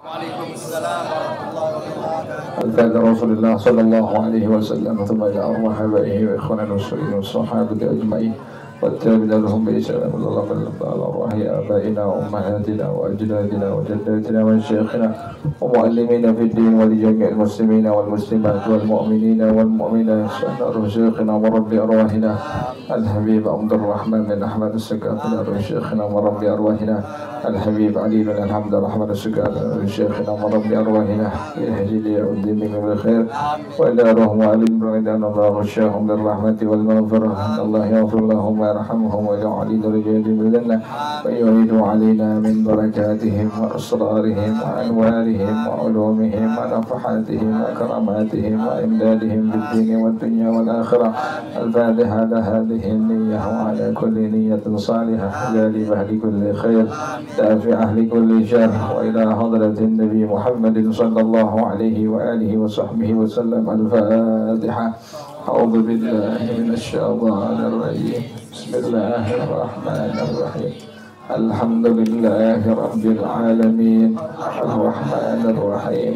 Waalaikumsalam warahmatullahi wabarakatuh. الفاتحة رسول الله صلى الله عليه وسلم ثم إلى أرواح آبائه وإخواننا المسلمين والصحابة أجمعين والتابعين لهم بإحسان إلى الله على أرواح آبائنا وأمهاتنا وأجدادنا وجداتنا وشيخنا ومعلمين في الدين ولجميع المسلمين والمسلمات والمؤمنين والمؤمنات سأل شيخنا ورب أرواحنا الحبيب عبد الرحمن بن أحمد السقاف شيخنا ورب أرواحنا الحبيب علي بن الحمد الرحمن السقاف شيخنا ورب أرواحنا يهدي يؤدي من بالخير وإلى روح معلم بعيدنا الله غشاهم بالرحمة والمغفرة أن الله يغفر لهم ويرحمهم ويعلي درجاتهم بالجنة ويعيد علينا من بركاتهم وأسرارهم وأنوارهم وعلومهم ونفحاتهم وكراماتهم وإمدادهم بالدين والدنيا والآخرة. الفاتحة على هذه النية وعلى كل نية صالحة جالبة لكل خير دافعة لكل شر وإلى حضرة النبي محمد صلى الله عليه وآله وصحبه وسلم. الفاتحة. أعوذ بالله من الشيطان الرجيم. بسم الله الرحمن الرحيم. الحمد لله رب العالمين الرحمن الرحيم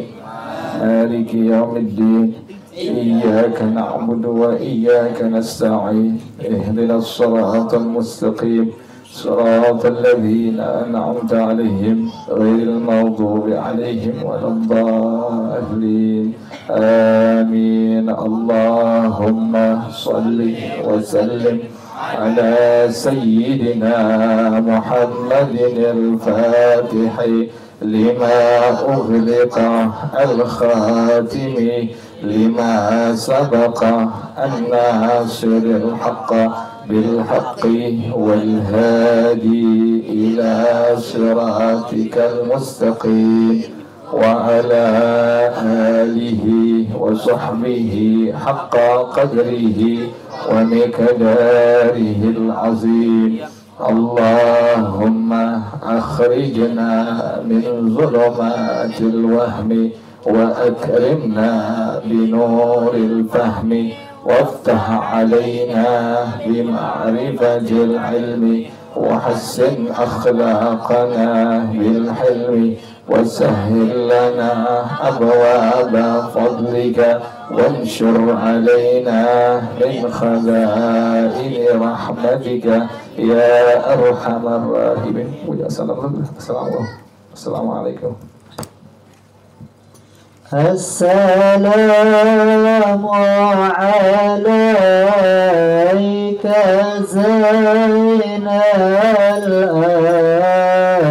مالك يوم الدين إياك نعبد وإياك نستعين اهدنا الصراط المستقيم صراط الذين أنعمت عليهم غير المغضوب عليهم ولا الضالين آمين. اللهم صل وسلم على سيدنا محمد الفاتح لما أغلق الخاتم لما سبق الناصر الحق بالحق والهادي إلى صراطك المستقيم وعلى آله وصحبه حق قدره ومقداره العظيم. اللهم أخرجنا من ظلمات الوهم وأكرمنا بنور الفهم وافتح علينا بمعرفة العلم وحسن أخلاقنا بالحلم وسهل لنا أبواب فضلك وانشر علينا من خزائن رحمتك يا أرحم الراحمين. السلام عليكم. السلام عليك زين الأنبياء.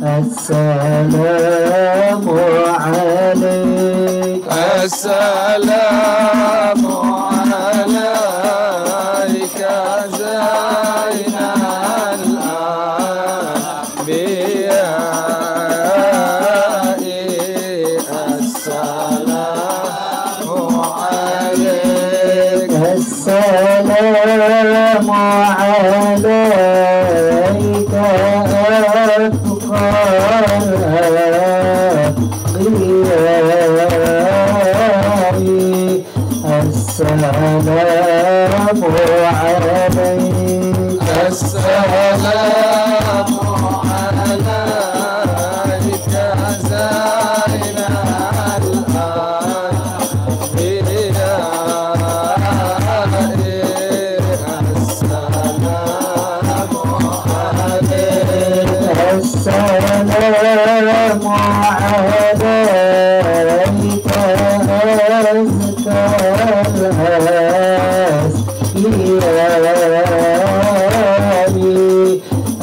السلام عليك. السلام عليك زين الأنبياء. السلام عليك. السلام عليك أتقى الأنبياء. السلام عليك. السلام عليك زين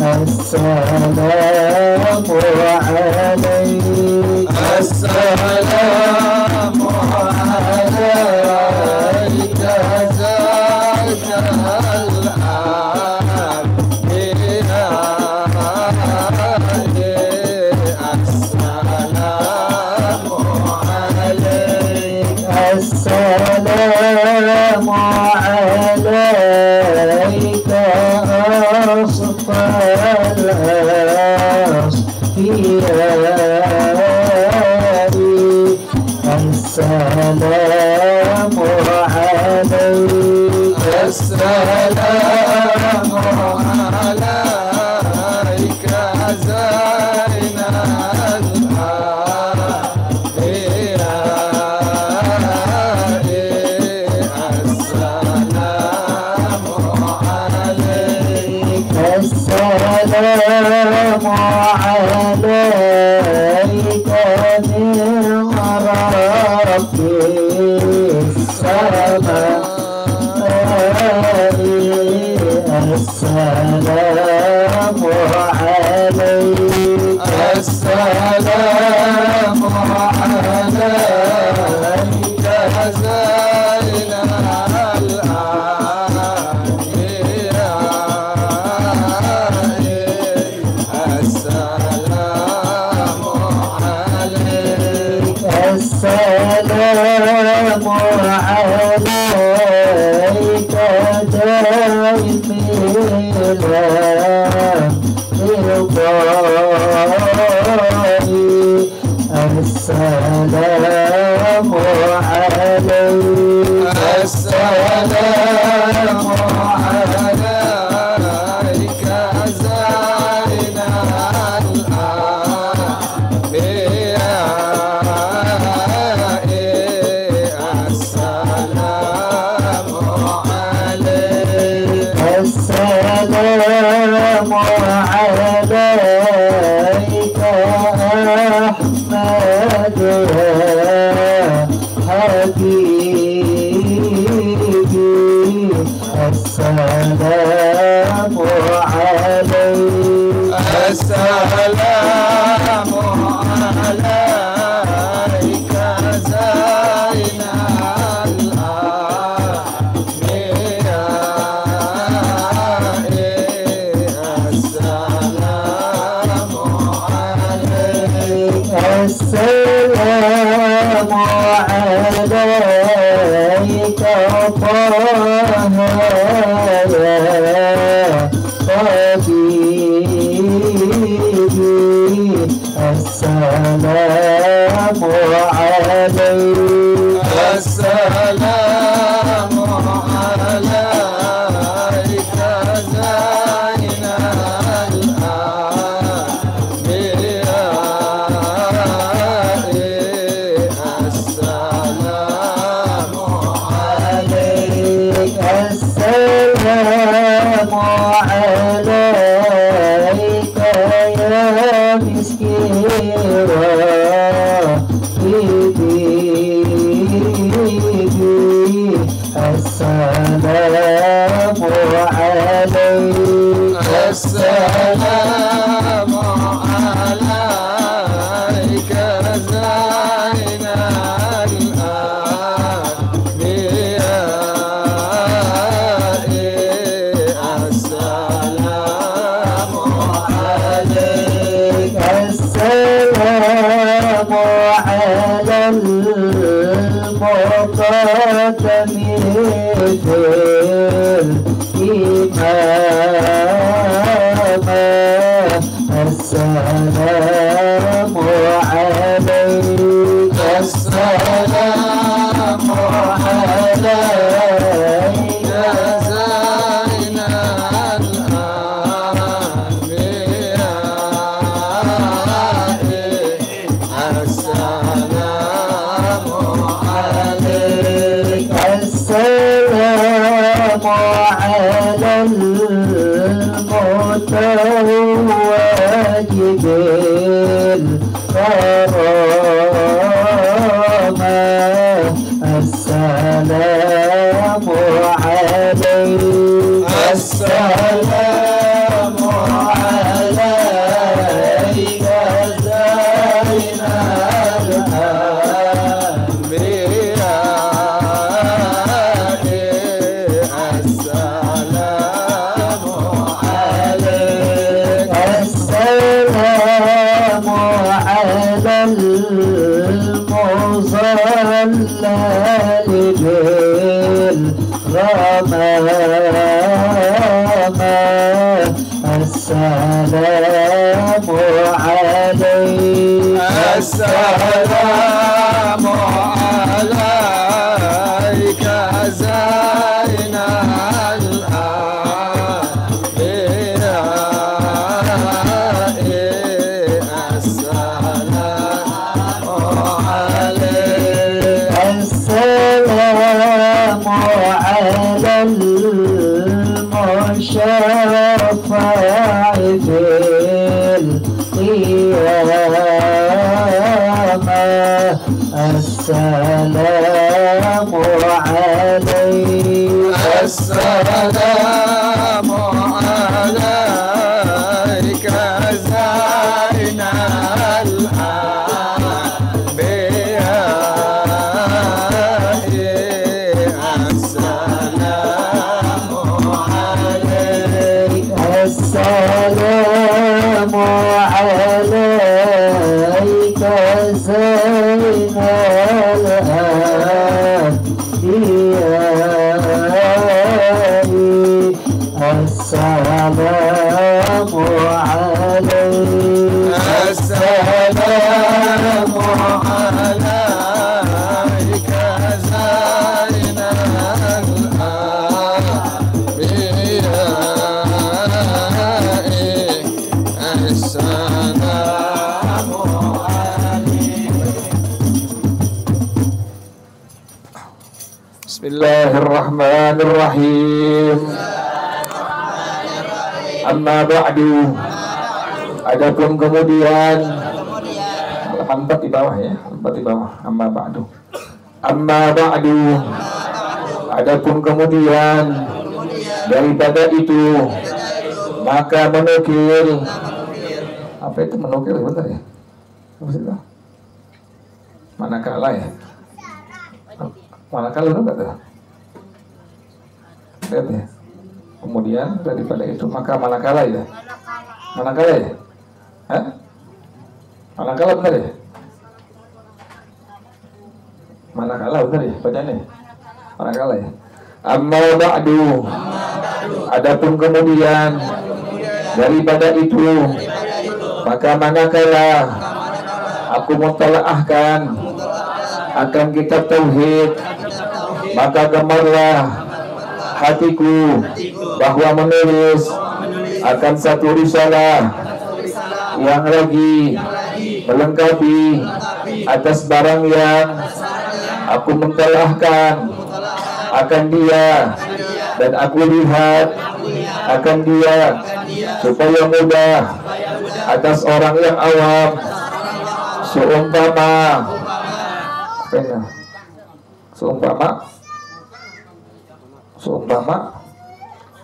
السلام عليك أزكى الأسياء. السلام عليك. السلام عليك زين السلام عليك أصفى الأصفياء. السلام عليك. السلام عليك السلام عليك من رب السماء السلام عليك السلام عليك زين الأنبياء السلام عليك السلام عليك دائم السلام عليك السلام عليك زين الأنبياء السلام عليك السلام عليك أحمد حبيبي السلام عليك السلام عليك زين الأنبياء السلام عليك السلام عليك طه يا حبيبي السلام عليك السلام عليك زين الأنبياء السلام عليك السلام عليك يا مسكين السلام عليك السلام عليك زين الأنبياء السلام عليك السلام على المقدم الإمام السلام عليك السلام عليك زين الأنبياء السلام عليك السلام على المتوج بالكرامة السلام عليك السلام عليك زين الأنبياء السلام عليك السلام على المصلى بالغمامة السلام عليك السلام عليك زين الأنبياء السلام عليك السلام على المشفع القيامة السلام عليك السلام عليك زين السلام عليك زين الأنبياء السلام عليك السلام عليك زين الأنبياء السلام عليك. Bismillahirrahmanirrahim. Amma ba'du. Adapun kemudian halaman 4 di bawah ya, 4 di bawah. Amma ba'du. Amma ba'du. Adapun kemudian daripada itu maka menukil. Apa itu menukil? Bentar ya. Apa sih itu? Manakala ya? Manakala enggak tuh? Lihat ya. Kemudian daripada itu maka manakala ya? Manakala ya? Hah? Manakala benar ya? Manakala benar ya? Bacanya manakala ya? Amma ba'du. Adapun kemudian daripada itu maka manakala aku mentelaahkan akan kitab tauhid, maka gemarlah hatiku bahwa menulis akan satu risalah yang lagi melengkapi atas barang yang aku mentelaahkan akan dia dan aku lihat akan dia supaya mudah atas orang yang awam seumpama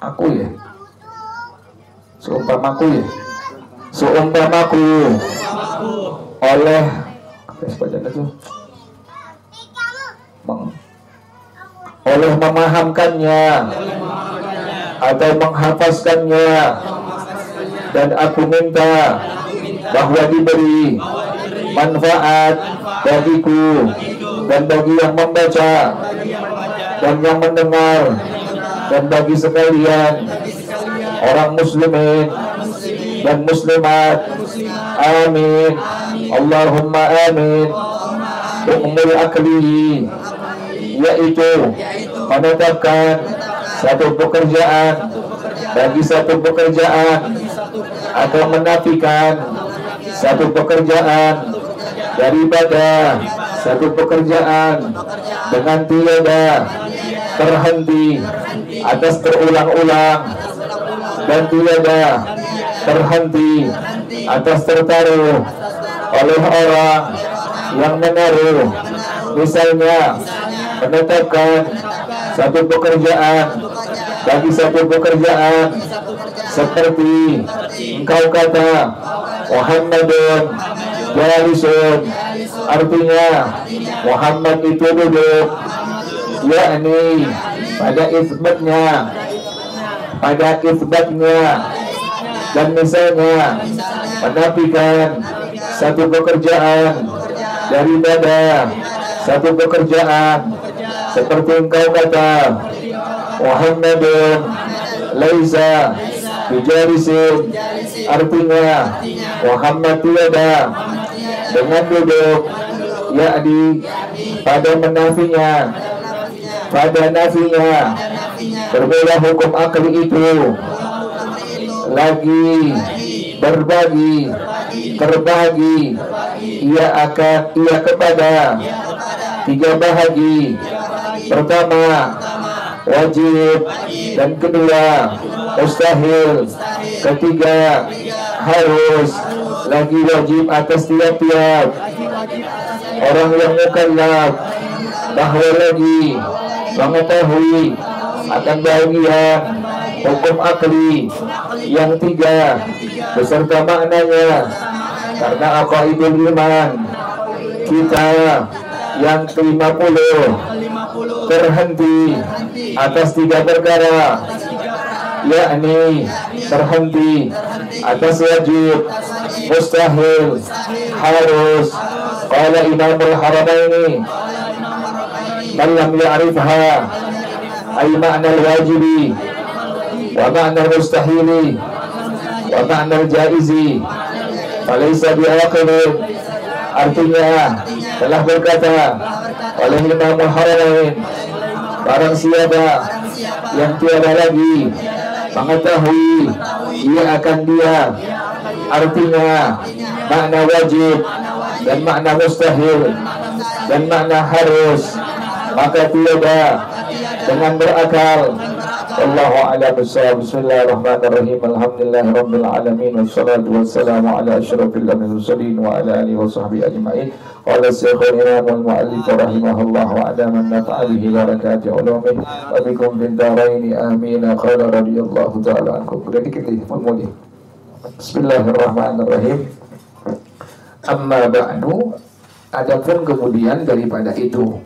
aku ya, seumpamaku oleh oleh memahamkannya atau menghafazkannya, dan aku minta bahwa diberi manfaat bagiku dan bagi yang membaca dan yang mendengar dan bagi sekalian orang muslimin dan muslimat. Amin. Allahumma amin. Umul akli, yaitu menetapkan satu pekerjaan bagi satu pekerjaan atau menafikan satu pekerjaan daripada satu pekerjaan dengan tiada terhenti atas terulang-ulang dan tiada terhenti atas tertaruh oleh orang yang menaruh, misalnya menetapkan satu pekerjaan bagi satu pekerjaan seperti engkau kata Muhammadun jalisun, artinya Muhammad itu duduk, yakni pada isbatnya, dan misalnya menafikan satu pekerjaan daripada satu pekerjaan seperti engkau kata Muhammadun laisa bijalisin, artinya Muhammad tiada dengan duduk, yakni pada nafinya berbeda hukum akli itu lagi terbagi ia kepada tiga bahagi. Pertama wajib, dan kedua mustahil. Ketiga, harus. Lagi wajib atas tiap-tiap orang yang mukallaf bahwa lagi mengetahui akan bagian hukum akli yang tiga beserta maknanya, karena aqaidul iman kita yang 50 terhenti atas tiga perkara, yakni terhenti atas wajib, mustahil, harus. Qala Imamul Haramaini, man lam ya'rifha ay ma'na al-wajibi wa ma'na al-mustahili wa ma'na al-jaizi falaysa bi'aqilin. Artinya telah berkata oleh Imamul Haramain, barang siapa yang tiada lagi mengetahui ia akan dia artinya makna wajib dan makna mustahil dan makna harus, maka tiada dengan berakal. Wallahu a'lam bishawab. Bismillahirrahmanirrahim. Alhamdulillahirabbil alamin wassalatu wassalamu ala asyrafil mursalin wa ala alihi washabbihi ajmain. Qala Syekhul Imam wal Mu'allif rahimahullah wa adaman nafa'a bihi barakati ulumih wa bikum fid dharain amin. Qala radhiyallahu ta'ala ankum. Udah dikit lagi mulai. Bismillahirrahmanirrahim. Amma ba'du, adapun kemudian daripada itu,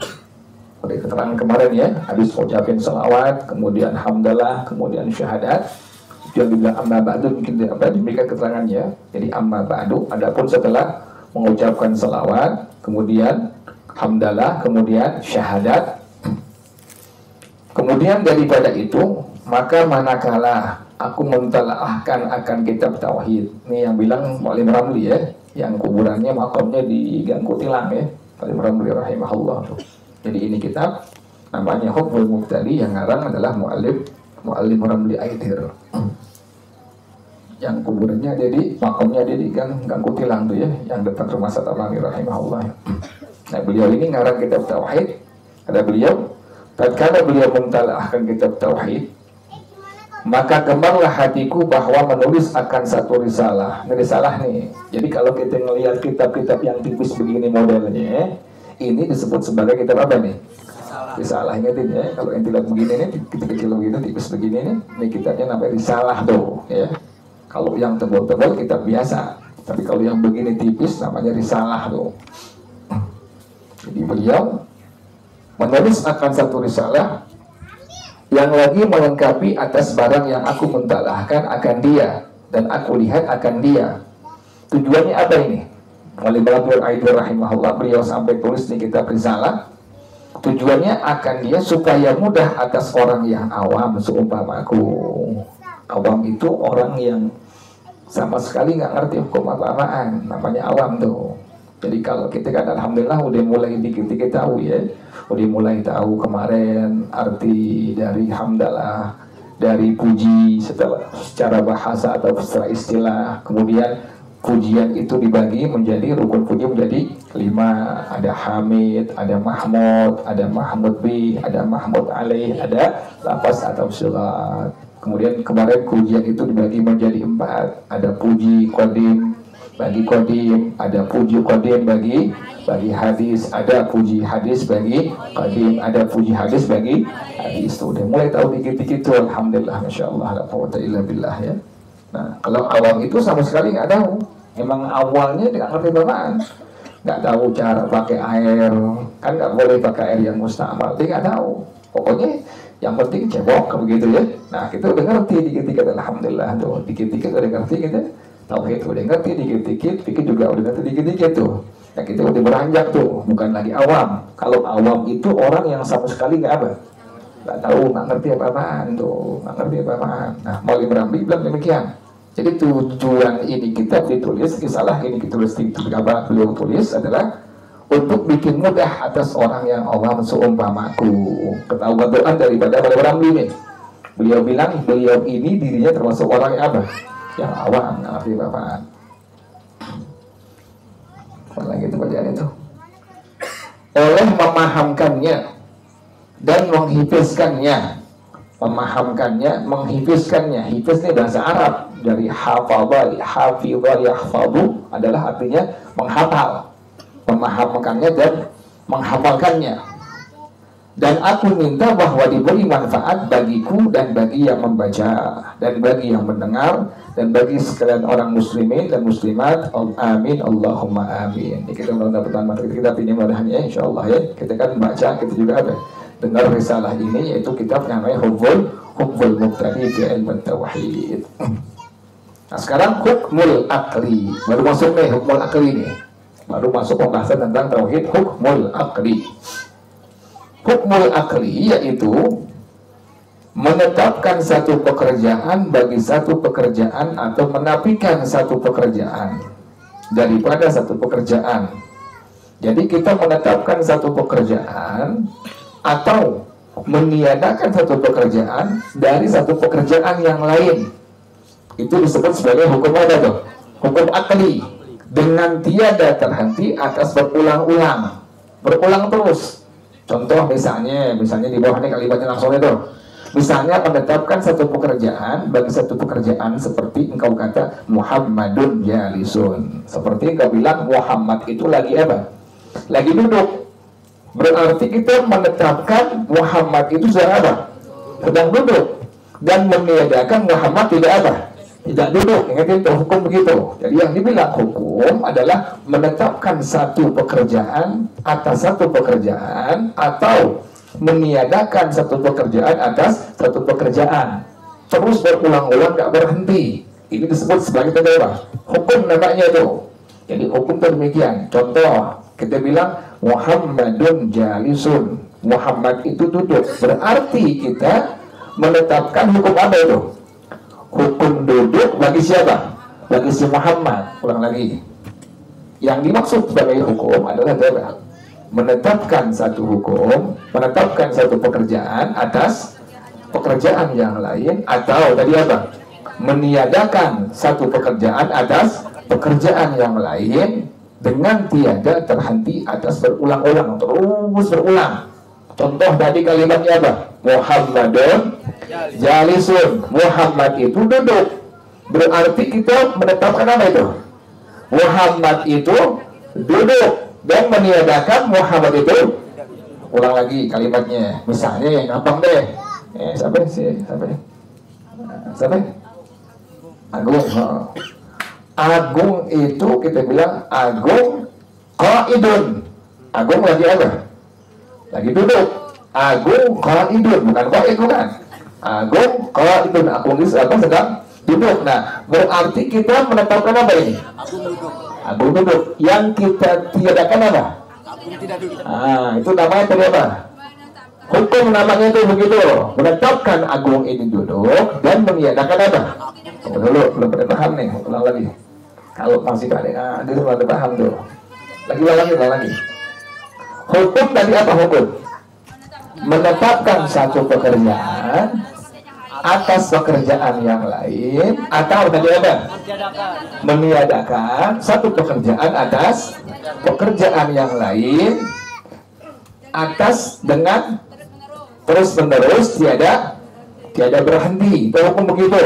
pada keterangan kemarin ya, habis ucapin salawat, kemudian hamdalah, kemudian syahadat, yang dibilang amma ba'du, mungkin diberikan keterangannya. Jadi amma ba'du, adapun setelah mengucapkan salawat, kemudian hamdalah, kemudian syahadat, kemudian daripada itu, maka manakala aku mentalaahkan akan kitab tauhid. Ini yang bilang Mu'allim Ramli ya, yang kuburannya makamnya di Gang Kutilang ya, Mu'allim Ramli rahimahullah. Jadi ini kitab namanya Hukmul Muqtadi, yang ngarang adalah Mu'allim Ramli Aidir. Yang kuburannya jadi makamnya di Gang Kutilang tuh ya, yang depan rumah Satamani rahimahullah. Nah, beliau ini ngarang kitab tauhid. Ada beliau, tatkala beliau mentalaahkan kitab tauhid, maka gemarlah hatiku bahwa menulis akan satu risalah. Ini risalah nih. Jadi kalau kita ngelihat kitab-kitab yang tipis begini modelnya, ini disebut sebagai kitab apa nih? Risalah. Ingatin ya, kalau yang tidak begini nih, kecil-kecil begitu, tipis begini nih, ini kitabnya namanya risalah tuh ya. Kalau yang tebal-tebal kitab biasa, tapi kalau yang begini tipis namanya risalah tuh. Jadi beliau menulis akan satu risalah yang lagi melengkapi atas barang yang aku mentalaahkan akan dia dan aku lihat akan dia. Tujuannya apa ini? Oleh Mu'allim Aidir rahimahullah, beliau sampai tulis di kitab risalah, tujuannya akan dia supaya mudah atas orang yang awam seumpamaku. Awam itu orang yang sama sekali nggak ngerti hukum apa-apaan, namanya awam tuh. Jadi kalau kita kan alhamdulillah udah mulai dikit-dikit tahu ya, udah mulai tahu kemarin arti dari hamdalah, dari puji secara bahasa atau secara istilah. Kemudian pujian itu dibagi menjadi, rukun puji menjadi 5, ada hamid, ada mahmud, ada mahmud bih, ada mahmud alaih, ada lafaz atau surat. Kemudian kemarin pujian itu dibagi menjadi 4, ada puji qadim bagi qadim, ada puji qadim bagi hadis, ada puji hadis bagi qadim, ada puji hadis bagi hadis. Udah mulai tahu dikit-dikit tuh, alhamdulillah, masyaallah, la quwwata illa billah ya. Nah, kalau awam itu sama sekali nggak tahu. Emang awalnya nggak ngerti bapaan, nggak tahu cara pakai air, kan nggak boleh pakai air yang mustamal, dia nggak tahu. Pokoknya yang penting cebok begitu ya. Nah, kita udah ngerti dikit-dikit, alhamdulillah tuh, dikit-dikit udah ngerti gitu. Tauhid udah ngerti dikit-dikit, fikih juga udah ngerti dikit-dikit tuh. Ya kita udah beranjak tuh, bukan lagi awam. Kalau awam itu orang yang sama sekali nggak apa, nggak tahu, nggak ngerti apa-apaan tuh, nggak ngerti apa-apaan. Nah, Mu'allim Ramli bilang demikian. Jadi tujuan ini kitab ditulis, risalah ini ditulis, beliau tulis adalah untuk bikin mudah atas orang yang awam seumpamaku. Ketahuan daripada Mu'allim Ramli nih. Beliau bilang beliau ini dirinya termasuk orang yang apa? Yang awam, nggak ngerti apa-apaan. Lagi itu bacaan itu. Oleh memahamkannya dan menghifizkannya memahamkannya, menghifizkannya. Hifiz ini bahasa Arab dari hafadha, hafidha, yahfadhu adalah artinya menghafal, memahamkannya dan menghafalkannya. Dan aku minta bahwa diberi manfaat bagiku dan bagi yang membaca dan bagi yang mendengar dan bagi sekalian orang muslimin dan muslimat. Amin Allahumma amin. Ini kita mulai pertama kita ini mudah-mudahan ya insyaallah ya. Kita kan baca, kita juga ada dengar risalah ini, yaitu kitab yang namanya Hubbul Mubtadi fi Ilmu Tauhid. Nah sekarang hukmul akli, baru masuk nih hukmul akli nih, baru masuk pembahasan tentang tauhid hukmul akli. Hukmul akli yaitu menetapkan satu pekerjaan bagi satu pekerjaan atau menafikan satu pekerjaan daripada satu pekerjaan. Jadi kita menetapkan satu pekerjaan atau meniadakan satu pekerjaan dari satu pekerjaan yang lain. Itu disebut sebagai hukum apa tuh? Hukum akli. Dengan tiada terhenti atas berulang-ulang, berulang terus. Contoh misalnya di bawah ini kalimatnya langsung itu. Misalnya menetapkan satu pekerjaan bagi satu pekerjaan, seperti engkau kata Muhammadun jalisun. Seperti engkau bilang Muhammad itu lagi apa? Lagi duduk. Berarti kita menetapkan Muhammad itu sedang apa? Sedang duduk. Dan meniadakan Muhammad tidak apa? Tidak duduk. Ingat itu hukum begitu. Jadi yang dibilang hukum adalah menetapkan satu pekerjaan atas satu pekerjaan atau meniadakan satu pekerjaan atas satu pekerjaan. Terus berulang-ulang gak berhenti. Ini disebut sebagai apa? Hukum namanya itu. Jadi hukum itu demikian. Contoh, kita bilang Muhammadun jalisun. Muhammad itu duduk. Berarti kita menetapkan hukum apa itu? Hukum duduk bagi siapa? Bagi si Muhammad. Ulang lagi. Yang dimaksud sebagai hukum adalah apa? Menetapkan satu hukum, menetapkan satu pekerjaan atas pekerjaan yang lain, atau tadi apa? Meniadakan satu pekerjaan atas pekerjaan yang lain dengan tiada terhenti atas berulang-ulang, terus berulang. Contoh tadi kalimatnya apa? Muhammadun jalisun. Muhammad itu duduk. Berarti kita menetapkan apa itu? Muhammad itu duduk dan meniadakan Muhammad itu. Ulang lagi kalimatnya. Misalnya yang gampang deh. Siapa? Agung. Agung itu kita bilang Agung qaidun. Agung lagi apa? Lagi duduk. Agung qaidun, bukan qaid bukan. Agung qaidun. Agung itu apa? Sedang duduk. Nah, berarti kita menetapkan apa ini? Agung duduk. Yang kita tiadakan apa? Agung tidak duduk. Itu namanya tadi apa? Hukum namanya itu begitu. Menetapkan Agung ini duduk dan meniadakan apa? Tunggu dulu, belum pada paham nih. Ulang lagi. Kalau masih ada, dia belum pada paham tuh. Ulang lagi. Hukum tadi apa hukum? Menetapkan satu pekerjaan atas pekerjaan yang lain, atau tadi apa? Meniadakan satu pekerjaan atas pekerjaan yang lain atas dengan terus menerus tiada berhenti. Itu hukum begitu.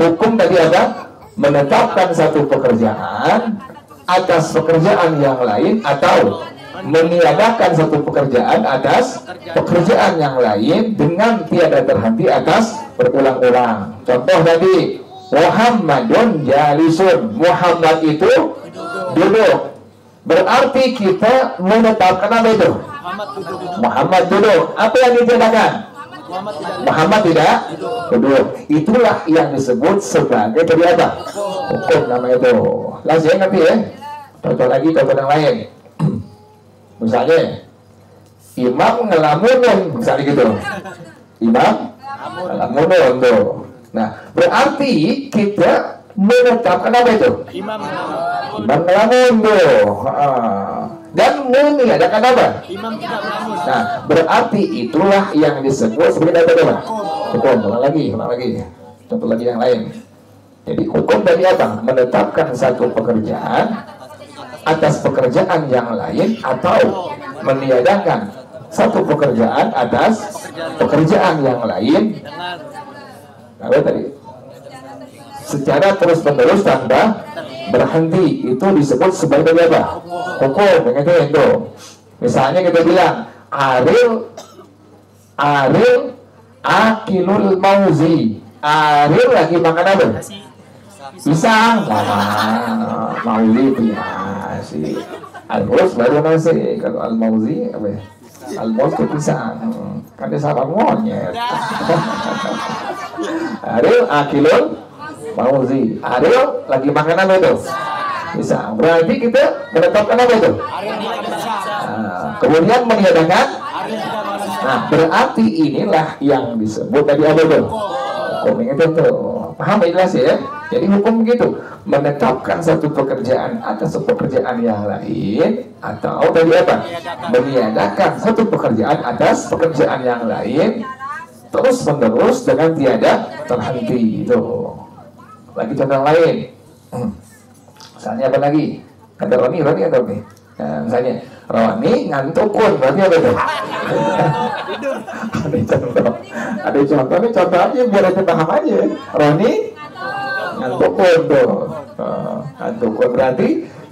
Hukum tadi apa? Menetapkan satu pekerjaan atas pekerjaan yang lain, atau meniadakan satu pekerjaan atas pekerjaan yang lain dengan tiada terhenti atas berulang-ulang. Contoh tadi Muhammadun jalisun. Muhammad itu duduk. Berarti kita menetapkan apa itu? Muhammad duduk. Apa yang ditiadakan? Muhammad tidak duduk. Itulah yang disebut sebagai tadi apa? Hukum namanya itu. Langsung ngerti ya? Contoh lagi, contoh yang lain. Misalnya imam ngelamunun, misalnya gitu. Imam ngelamunun tuh. Nah, berarti kita menetapkan apa itu? Imam ngelamun tuh. Dan meniadakan apa? Imam tidak ngelamun. Nah, berarti itulah yang disebut sebagai apa? Hukum. Ulang lagi. Contoh lagi yang lain. Jadi hukum dari apa? Menetapkan satu pekerjaan atas pekerjaan yang lain, atau meniadakan satu pekerjaan atas pekerjaan yang lain. Apa tadi? Secara terus-menerus tanpa berhenti, itu disebut sebagai apa? Hukum. Itu. Misalnya kita bilang Aril akilul mauzi. Aril lagi makan apa? Pisang. Mauzi itu nasi. Al-Mauz baru nasi. Kalau al-mauzi apa ya? Al-Mauz itu pisang. Kan dia salah monyet. Aril akilul mauzi. Aril lagi makan apa itu? Pisang. Berarti kita menetapkan apa itu? Kemudian meniadakan. Nah, berarti inilah yang disebut tadi apa itu? Hukum itu tuh. Paham jelas ya? Jadi hukum begitu, menetapkan satu pekerjaan atas pekerjaan yang lain, atau tadi apa? Meniadakan satu pekerjaan atas pekerjaan yang lain terus menerus dengan tiada terhenti. Itu. Lagi contoh lain. Misalnya apa lagi? Kata Roni atau nih? Nah, misalnya Roni ngantukun, berarti apa itu? Ada contoh nih, contoh aja biar kita paham aja. Roni ngantukun tuh. Ngantukun berarti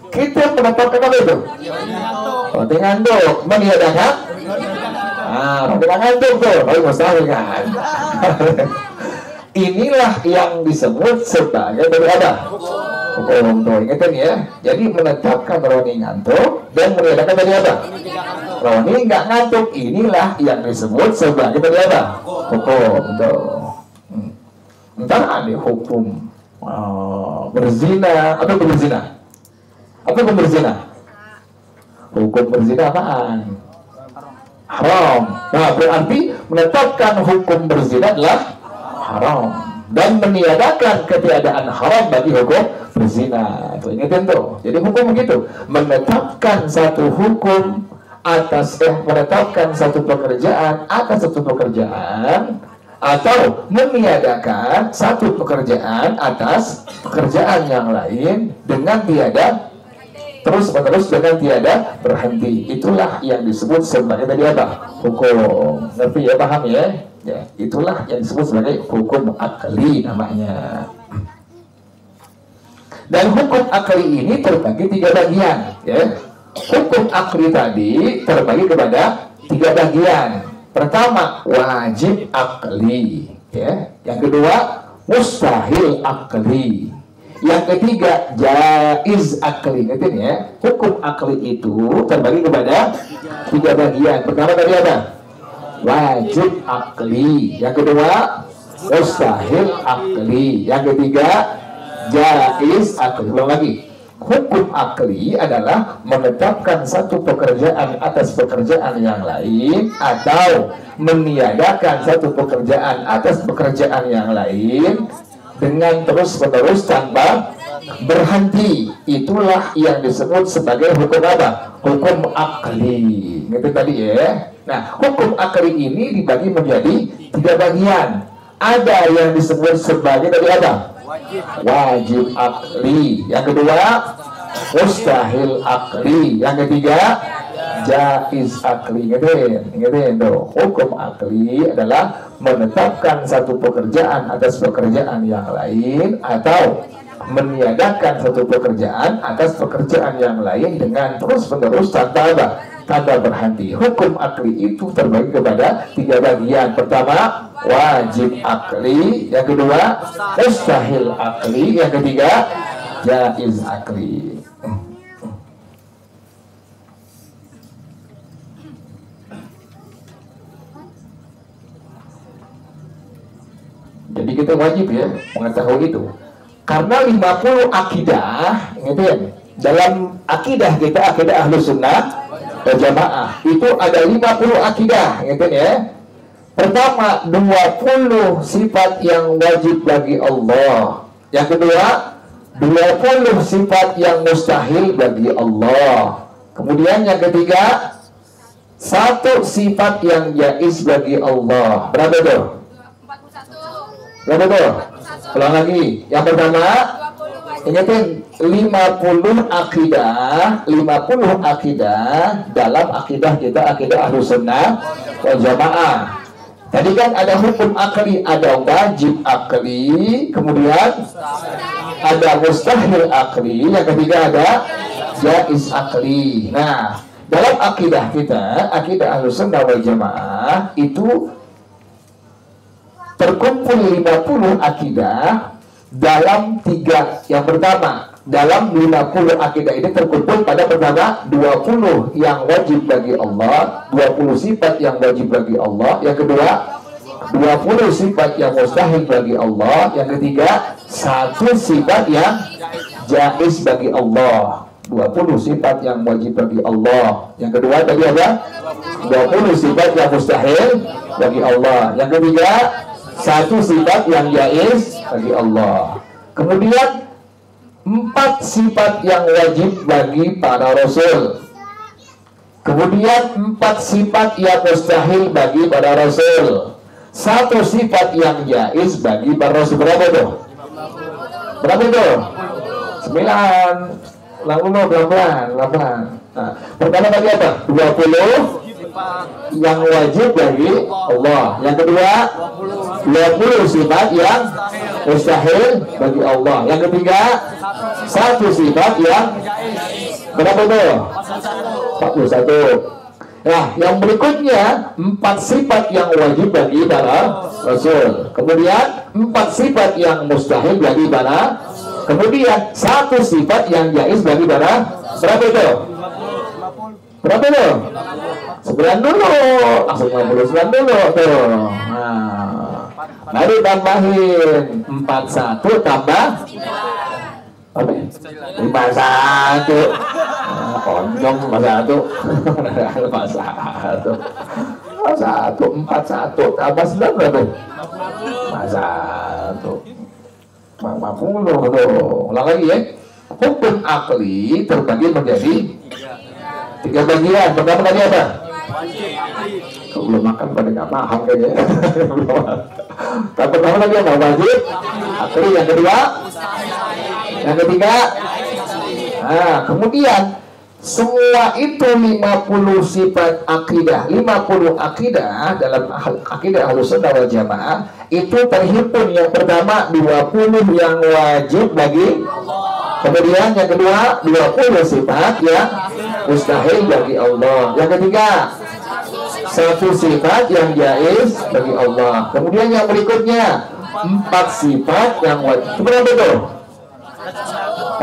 kita menetapkan apa itu? Roni ngantuk, meniadakan. Roni ngantuk tuh, mustahil kan? Inilah yang disebut sebagai apa? Hukum tuh, ingetin ya. Jadi menetapkan Roni ngantuk dan meniadakan tadi apa? Roni nggak ngantuk, inilah yang disebut sebagai tadi apa? Hukum tuh. Ntar ada hukum berzina atau berzina. Apa hukum berzina? Hukum berzina apaan? Haram. Nah, berarti menetapkan hukum berzina adalah haram dan meniadakan ketiadaan haram bagi hukum berzina. Itu ingetin tuh. Jadi hukum begitu, menetapkan satu hukum atas menetapkan satu pekerjaan atas satu pekerjaan, atau meniadakan satu pekerjaan atas pekerjaan yang lain dengan tiada terus menerus dengan tiada berhenti. Itulah yang disebut sebagai tadi apa? Hukum. Ngerti ya, paham ya? Ya, itulah yang disebut sebagai hukum akli namanya. Dan hukum akli ini terbagi 3 bagian, ya. Hukum akli tadi terbagi kepada 3 bagian. Pertama, wajib akli, ya. Yang kedua, mustahil akli. Yang ketiga, jaiz akli. Ngerti ya? Hukum akli itu terbagi kepada 3 bagian. Pertama tadi apa? Wajib akli. Yang kedua, mustahil akli. Yang ketiga, jaiz akli. Ulang lagi. Hukum akli adalah menetapkan satu pekerjaan atas pekerjaan yang lain, atau meniadakan satu pekerjaan atas pekerjaan yang lain dengan terus-menerus tanpa berhenti. Itulah yang disebut sebagai hukum apa? Hukum akli. Gitu tadi ya. Nah, hukum akli ini dibagi menjadi 3 bagian. Ada yang disebut sebagai tadi apa? Wajib akli. Yang kedua, mustahil akli. Yang ketiga, jaiz akli. Ngerti tuh. Hukum akli adalah menetapkan satu pekerjaan atas pekerjaan yang lain, atau meniadakan satu pekerjaan atas pekerjaan yang lain dengan terus-menerus tanpa apa? Tanpa berhenti. Hukum akli itu terbagi kepada 3 bagian. Pertama, wajib akli. Yang kedua, mustahil akli. Yang ketiga, jaiz akli. Jadi kita wajib ya mengetahui itu. Karena 50 akidah, gitu ya. Dalam akidah kita, akidah Ahlus Sunnah wal Jamaah, itu ada 50 akidah, gitu ya. Pertama, 20 sifat yang wajib bagi Allah. Yang kedua, 20 sifat yang mustahil bagi Allah. Kemudian yang ketiga, 1 sifat yang jaiz bagi Allah. Berapa tuh? Berapa tuh? Ulang lagi. Yang pertama, Ingatin 50 akidah dalam akidah kita, akidah Ahlus Sunnah wal Jamaah. Tadi kan ada hukum akli, ada wajib akli, kemudian ada mustahil akli, yang ketiga ada jaiz akli. Nah, dalam akidah kita, akidah Ahlus Sunnah wal Jamaah itu terkumpul 50 akidah dalam 3. Yang pertama, dalam 50 akidah ini terkumpul pada pertama 20 yang wajib bagi Allah, 20 sifat yang wajib bagi Allah. Yang kedua, 20 sifat yang mustahil bagi Allah. Yang ketiga, 1 sifat yang jaiz bagi Allah. 20 sifat yang wajib bagi Allah. Yang kedua tadi ada 20 sifat yang mustahil bagi Allah. Yang ketiga, 1 sifat yang jaiz bagi Allah. Kemudian 4 sifat yang wajib bagi para rasul. Kemudian 4 sifat yang mustahil bagi para rasul. 1 sifat yang jaiz bagi para rasul. Berapa itu? Berapa itu? 9. Ulang dulu pelan-pelan. Nah, pertama tadi apa? 20 yang wajib bagi Allah. Yang kedua, 20 sifat yang mustahil bagi Allah. Yang ketiga, 1 sifat yang berapa itu? 41. Nah, yang berikutnya 4 sifat yang wajib bagi para rasul. Kemudian 4 sifat yang mustahil bagi para. Kemudian 1 sifat yang jaiz bagi para. Berapa itu? Berapa itu? 9 dulu, langsung 59 dulu tuh. Nah, lalu tambahin 41 tambah apa? 51. Konyong 51. 51. 41 tambah 9 berapa? 51. 50 tuh. Ulang lagi ya. Hukum akli terbagi menjadi 3 bagian. Pertama tadi apa? Kok belum makan pada nggak paham kayaknya. Pertama lagi apa? Wajib akli. Yang kedua, yang ketiga. Nah, kemudian semua itu 50 sifat akidah, 50 akidah dalam akidah Ahlus Sunnah wal Jamaah itu terhimpun. Yang pertama 20 yang wajib bagi. Kemudian yang kedua 20 sifat yang mustahil bagi Allah. Yang ketiga 1 sifat yang jaiz bagi Allah. Kemudian yang berikutnya 4 sifat yang wajib. Berapa itu?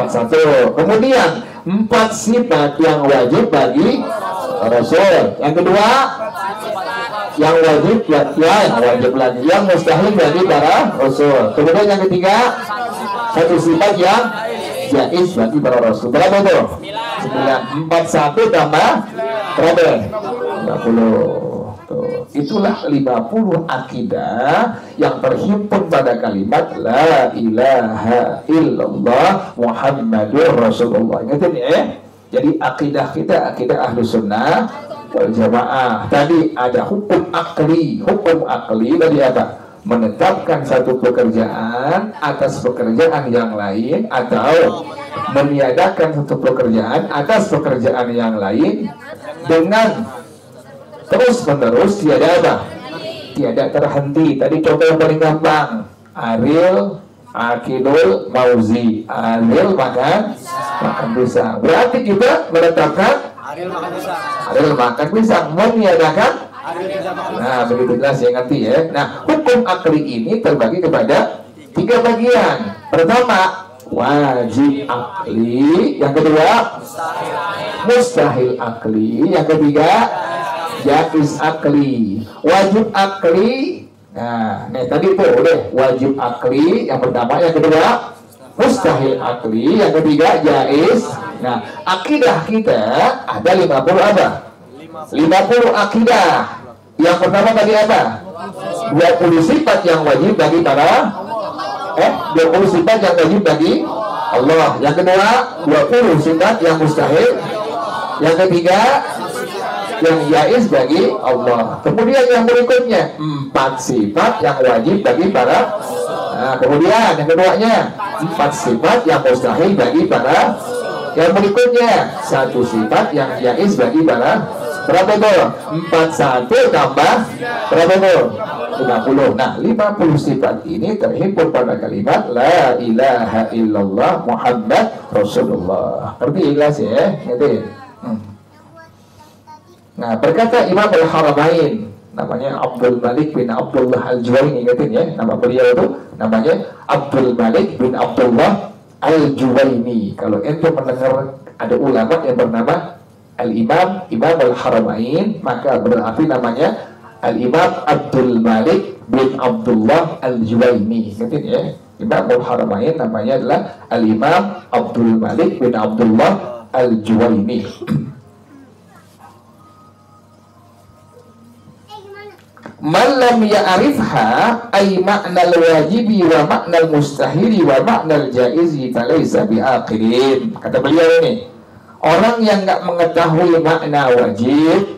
41. Kemudian 4 sifat yang wajib bagi Rasul. Yang kedua yang wajib lagi, yang mustahil bagi para Rasul. Kemudian yang ketiga 1 sifat yang jaiz bagi para Rasul. Berapa itu? 9. 41 tambah berapa? 50. Tuh. Itulah 50 akidah yang terhimpun pada kalimat La ilaha illallah Muhammadur Rasulullah. Ingat ya. Jadi akidah kita, akidah Ahlus Sunnah wal Jamaah. Tadi ada hukum akli. Hukum akli tadi apa? Menetapkan satu pekerjaan atas pekerjaan yang lain, atau meniadakan satu pekerjaan atas pekerjaan yang lain dengan terus menerus, tiada apa? Tiada terhenti. Tadi contoh yang paling gampang, Ariel, Akidul, Mauzi. Ariel makan pisang. Berarti kita menetapkan Ariel makan pisang, meniadakan. Nah, begitu jelas ya, ngerti ya. Nah, hukum akli ini terbagi kepada 3 bagian. Pertama, wajib akli. Yang kedua, mustahil akli. Yang ketiga, jaiz akli. Wajib akli. Nah, tadi tuh udah wajib akli yang pertama, yang kedua mustahil akli, yang ketiga jaiz. Nah, akidah kita ada 50 apa? 50 akidah. Yang pertama tadi apa? 20 sifat yang wajib bagi para 20 sifat yang wajib bagi Allah. Yang kedua 20 sifat yang mustahil. Yang ketiga yang jaiz bagi Allah. Kemudian yang berikutnya 4 sifat yang wajib bagi para. Nah, kemudian yang keduanya 4 sifat yang mustahil bagi para. Yang berikutnya 1 sifat yang jaiz bagi para. Berapa itu? 41 tambah berapa itu? 50. Nah, 50 sifat ini terhimpun pada kalimat La ilaha illallah Muhammad Rasulullah. Ngerti ikhlas ya? Ngerti? Nah, berkata Imam Al-Haramain, namanya Abdul Malik bin Abdullah Al-Juwaini, ingetin ya, nama beliau itu namanya Abdul Malik bin Abdullah Al-Juwaini. Kalau ente mendengar ada ulama yang bernama Al-Imam Al-Haramain, maka berarti namanya Al-Imam Abdul Malik bin Abdullah Al-Juwaini. Ingetin ya, Imam Al-Haramain namanya adalah Al-Imam Abdul Malik bin Abdullah Al-Juwaini. Malam ya'rifha ay ma'nal wajibi wa ma'nal mustahili wa ma'nal jaizi falaysa bi'aqilin. Kata beliau ini, orang yang enggak mengetahui makna wajib,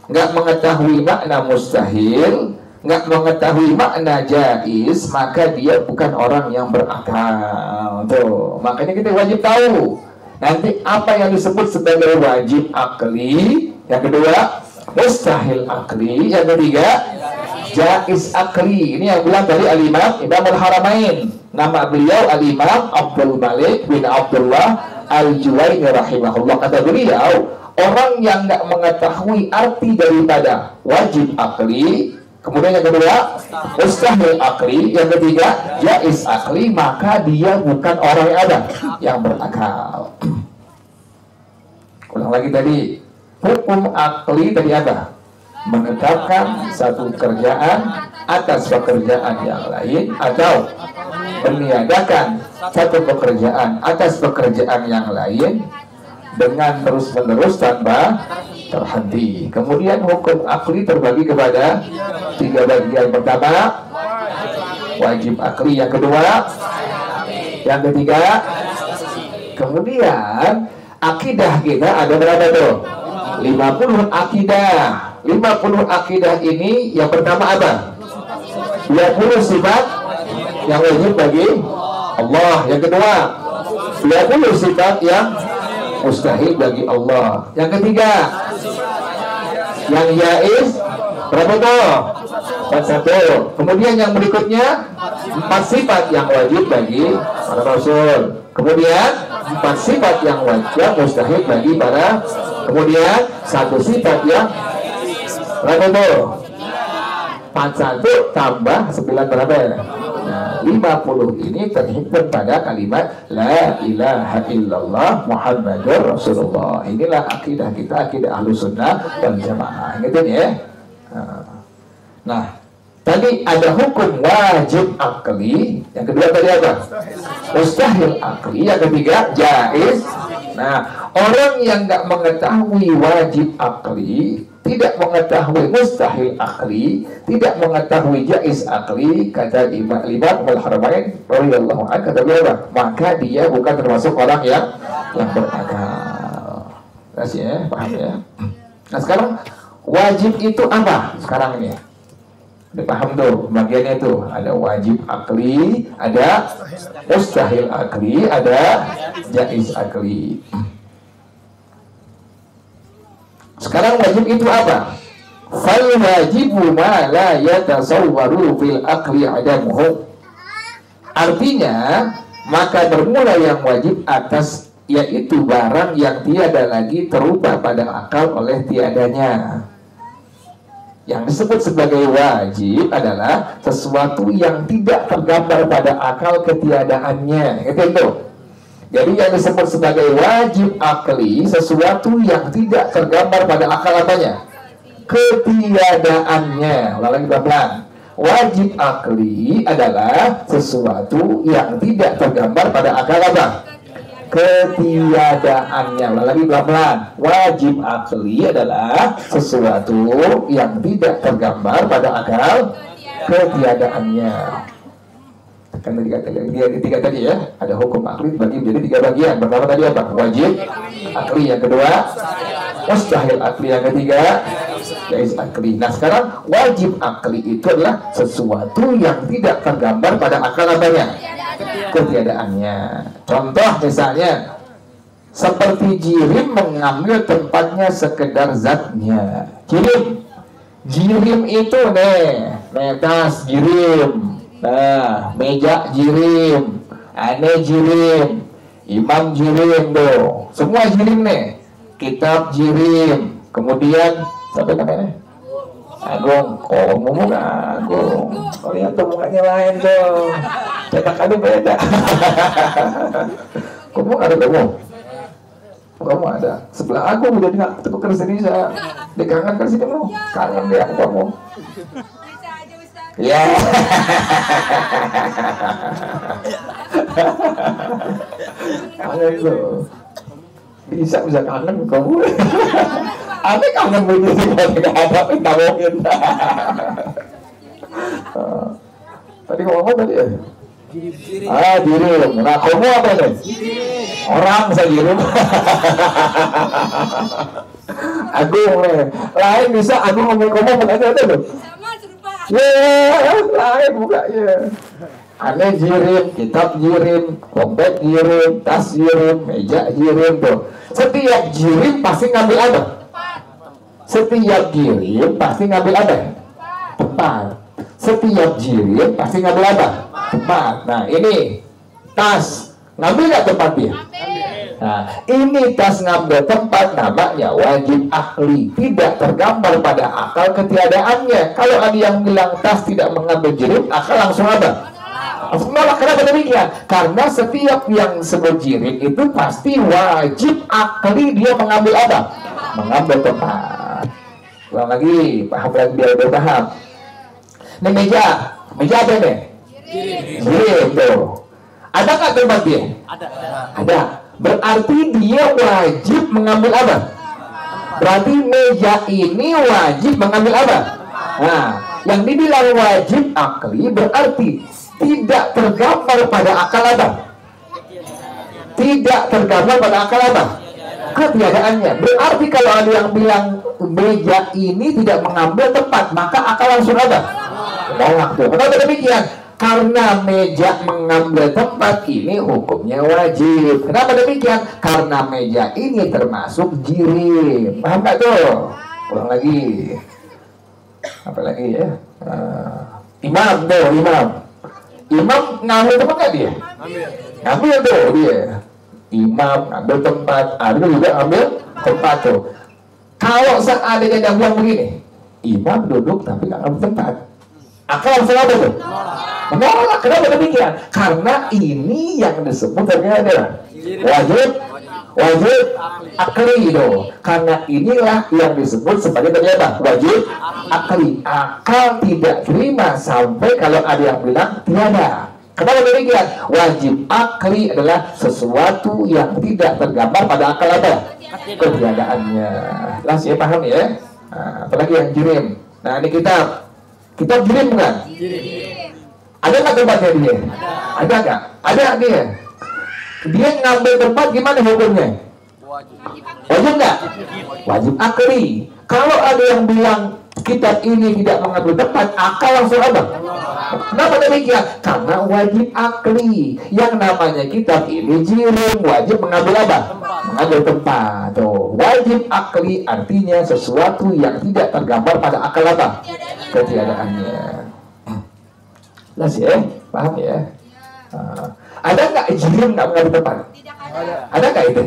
enggak mengetahui makna mustahil, enggak mengetahui makna jaiz, maka dia bukan orang yang berakal. Tuh, makanya kita wajib tahu nanti apa yang disebut sebagai wajib akli, yang kedua mustahil akli, yang ketiga jaiz akli. Ini yang bilang dari Al-Imam Al-Haramain. Nama beliau Al-Imam Abdul Malik bin Abdullah Al-Juwaini rahimahullah. Kata beliau, orang yang nggak mengetahui arti daripada wajib akli, kemudian yang kedua mustahil akli, yang ketiga jaiz akli, maka dia bukan orang yang ada yang berakal. Ulang lagi tadi, hukum akli tadi apa? Menetapkan satu pekerjaan atas pekerjaan yang lain, atau meniadakan satu pekerjaan atas pekerjaan yang lain dengan terus-menerus tanpa terhenti. Kemudian hukum akli terbagi kepada 3 bagian. Pertama, wajib akli. Yang kedua, yang ketiga, kemudian akidah kita ada berapa tuh? 50 akidah. 50 akidah ini yang pertama apa? 20 sifat yang wajib bagi Allah. Yang kedua 20 sifat yang mustahil bagi Allah. Yang ketiga yang jaiz berapa tuh? 41. Kemudian yang berikutnya 4 sifat yang wajib bagi para rasul. Kemudian 4 sifat yang wajib mustahil bagi para. Kemudian 1 sifat yang berapa tuh? 41 tambah 9 berapa ya? Nah, 50 ini terhimpun pada kalimat La ilaha illallah Muhammadur Rasulullah. Inilah akidah kita, akidah Ahlus Sunnah wal Jamaah. Gitu ya. Nah, tadi ada hukum wajib akli. Yang kedua tadi apa? Mustahil akli. Yang ketiga jaiz. Nah, orang yang nggak mengetahui wajib akli, tidak mengetahui mustahil akli, tidak mengetahui jaiz akli, kata Imam Al-Haramain radhiyallahu anhu, kata beliau, maka dia bukan termasuk orang yang berakal. Kasih ya, paham ya. Nah sekarang wajib itu apa? Sekarang ini udah paham tuh bagiannya tuh, ada wajib akli, ada mustahil akli, ada jaiz akli. Sekarang wajib itu apa? Fal wajibu ma la yatasawwaru fil aqli adamuhu. Artinya, maka bermula yang wajib atas yaitu barang yang tiada lagi terubah pada akal oleh tiadanya. Yang disebut sebagai wajib adalah sesuatu yang tidak tergambar pada akal ketiadaannya. Itu. Jadi yang disebut sebagai wajib akli sesuatu yang tidak tergambar pada akal apanya? Ketiadaannya. Ulang lagi pelan-pelan. Wajib akli adalah sesuatu yang tidak tergambar pada akal apa? Ketiadaannya. Ulang lagi pelan-pelan. Wajib akli adalah sesuatu yang tidak tergambar pada akal ketiadaannya. Kan tiga tadi ya, ada hukum akli bagi menjadi 3 bagian. Pertama tadi apa? Wajib akli. Yang kedua mustahil akli. Yang ketiga jaiz akli. Nah sekarang wajib akli itu adalah sesuatu yang tidak tergambar pada akal apanya? Ketiadaannya. Contoh misalnya seperti jirim mengambil tempatnya sekedar zatnya. Jirim itu nih tas jirim, nah meja jirim, aneh jirim, imam jirim tuh, semua jirim nih, kitab jirim, kemudian siapa namanya? Agung, ngomong Agung, oh lihat tuh mukanya lain tuh, cetakannya beda. Kamu ada kamu ada sebelah aku udah nggak tukar sini saya dikangen kan sini mau kangen deh aku kamu ya kangen itu bisa kangen kamu ada kangen begitu kalau tidak ada kita mungkin tadi ngomong tadi ya jirim. Nah kamu apa nih? Orang saya jirim. Agung nih. Lain bisa Agung ngomong kamu aja tuh. Sama serupa. Ya, lain mukanya. Aneh jirim, kitab jirim, dompet jirim, tas jirim, meja jirim tuh. Setiap jirim pasti ngambil apa? Setiap jirim pasti ngambil apa? Tempat. Setiap jirim pasti ngambil apa? Tempat. Nah ini tas ngambil nggak tempat dia? Nah ini tas ngambil tempat namanya wajib akli, tidak tergambar pada akal ketiadaannya. Kalau ada yang bilang tas tidak mengambil jirim, akal langsung apa? Langsung nolak. Kenapa demikian? Karena setiap yang sebut jirim itu pasti wajib akli dia mengambil apa? Mengambil tempat. Ulang lagi, paham lagi biar bertahap. Ini meja apa ini? Jirim tuh. Ada nggak tempat dia? Ada. Berarti dia wajib mengambil apa? Berarti meja ini wajib mengambil apa? Nah, yang dibilang wajib akli berarti tidak tergambar pada akal apa? Tidak tergambar pada akal apa? Ketiadaannya. Berarti kalau ada yang bilang meja ini tidak mengambil tempat, maka akal langsung apa? Nolak tuh. Kenapa demikian? Karena meja mengambil tempat ini hukumnya wajib. Kenapa demikian? Karena meja ini termasuk jirim. Paham nggak tuh? Ulang lagi. Apa lagi ya? Imam tuh, imam ngambil tempat nggak dia? Ngambil tuh dia. Imam ngambil tempat, ada juga ambil tempat tuh. Kalau seandainya ada bilang begini, imam duduk tapi nggak ngambil tempat, akal langsung apa tuh? Menolak. Kenapa demikian? Karena ini yang disebut adalah wajib akli itu. Karena inilah yang disebut sebagai ternyata wajib akli. Akal tidak terima sampai kalau ada yang bilang tiada. Kenapa demikian? Wajib akli adalah sesuatu yang tidak tergambar pada akal apa? Ketiadaannya. Jelas ya, paham ya? Nah, apalagi yang jirim. Nah ini kitab jirim bukan? Ada nggak tempatnya dia? Ada nggak? Ada dia. Dia ngambil tempat gimana hukumnya? Wajib nggak? Wajib akli. Kalau ada yang bilang kitab ini tidak mengambil tempat, akal langsung apa? Kenapa demikian? Karena wajib akli. Yang namanya kitab ini jirim, wajib mengambil apa? Mengambil tempat. Tuh. Wajib akli artinya sesuatu yang tidak tergambar pada akal apa? Ketiadaannya. Jelas ya? Paham ya? Ada nggak jirim nggak mengambil tempat? Ada nggak itu?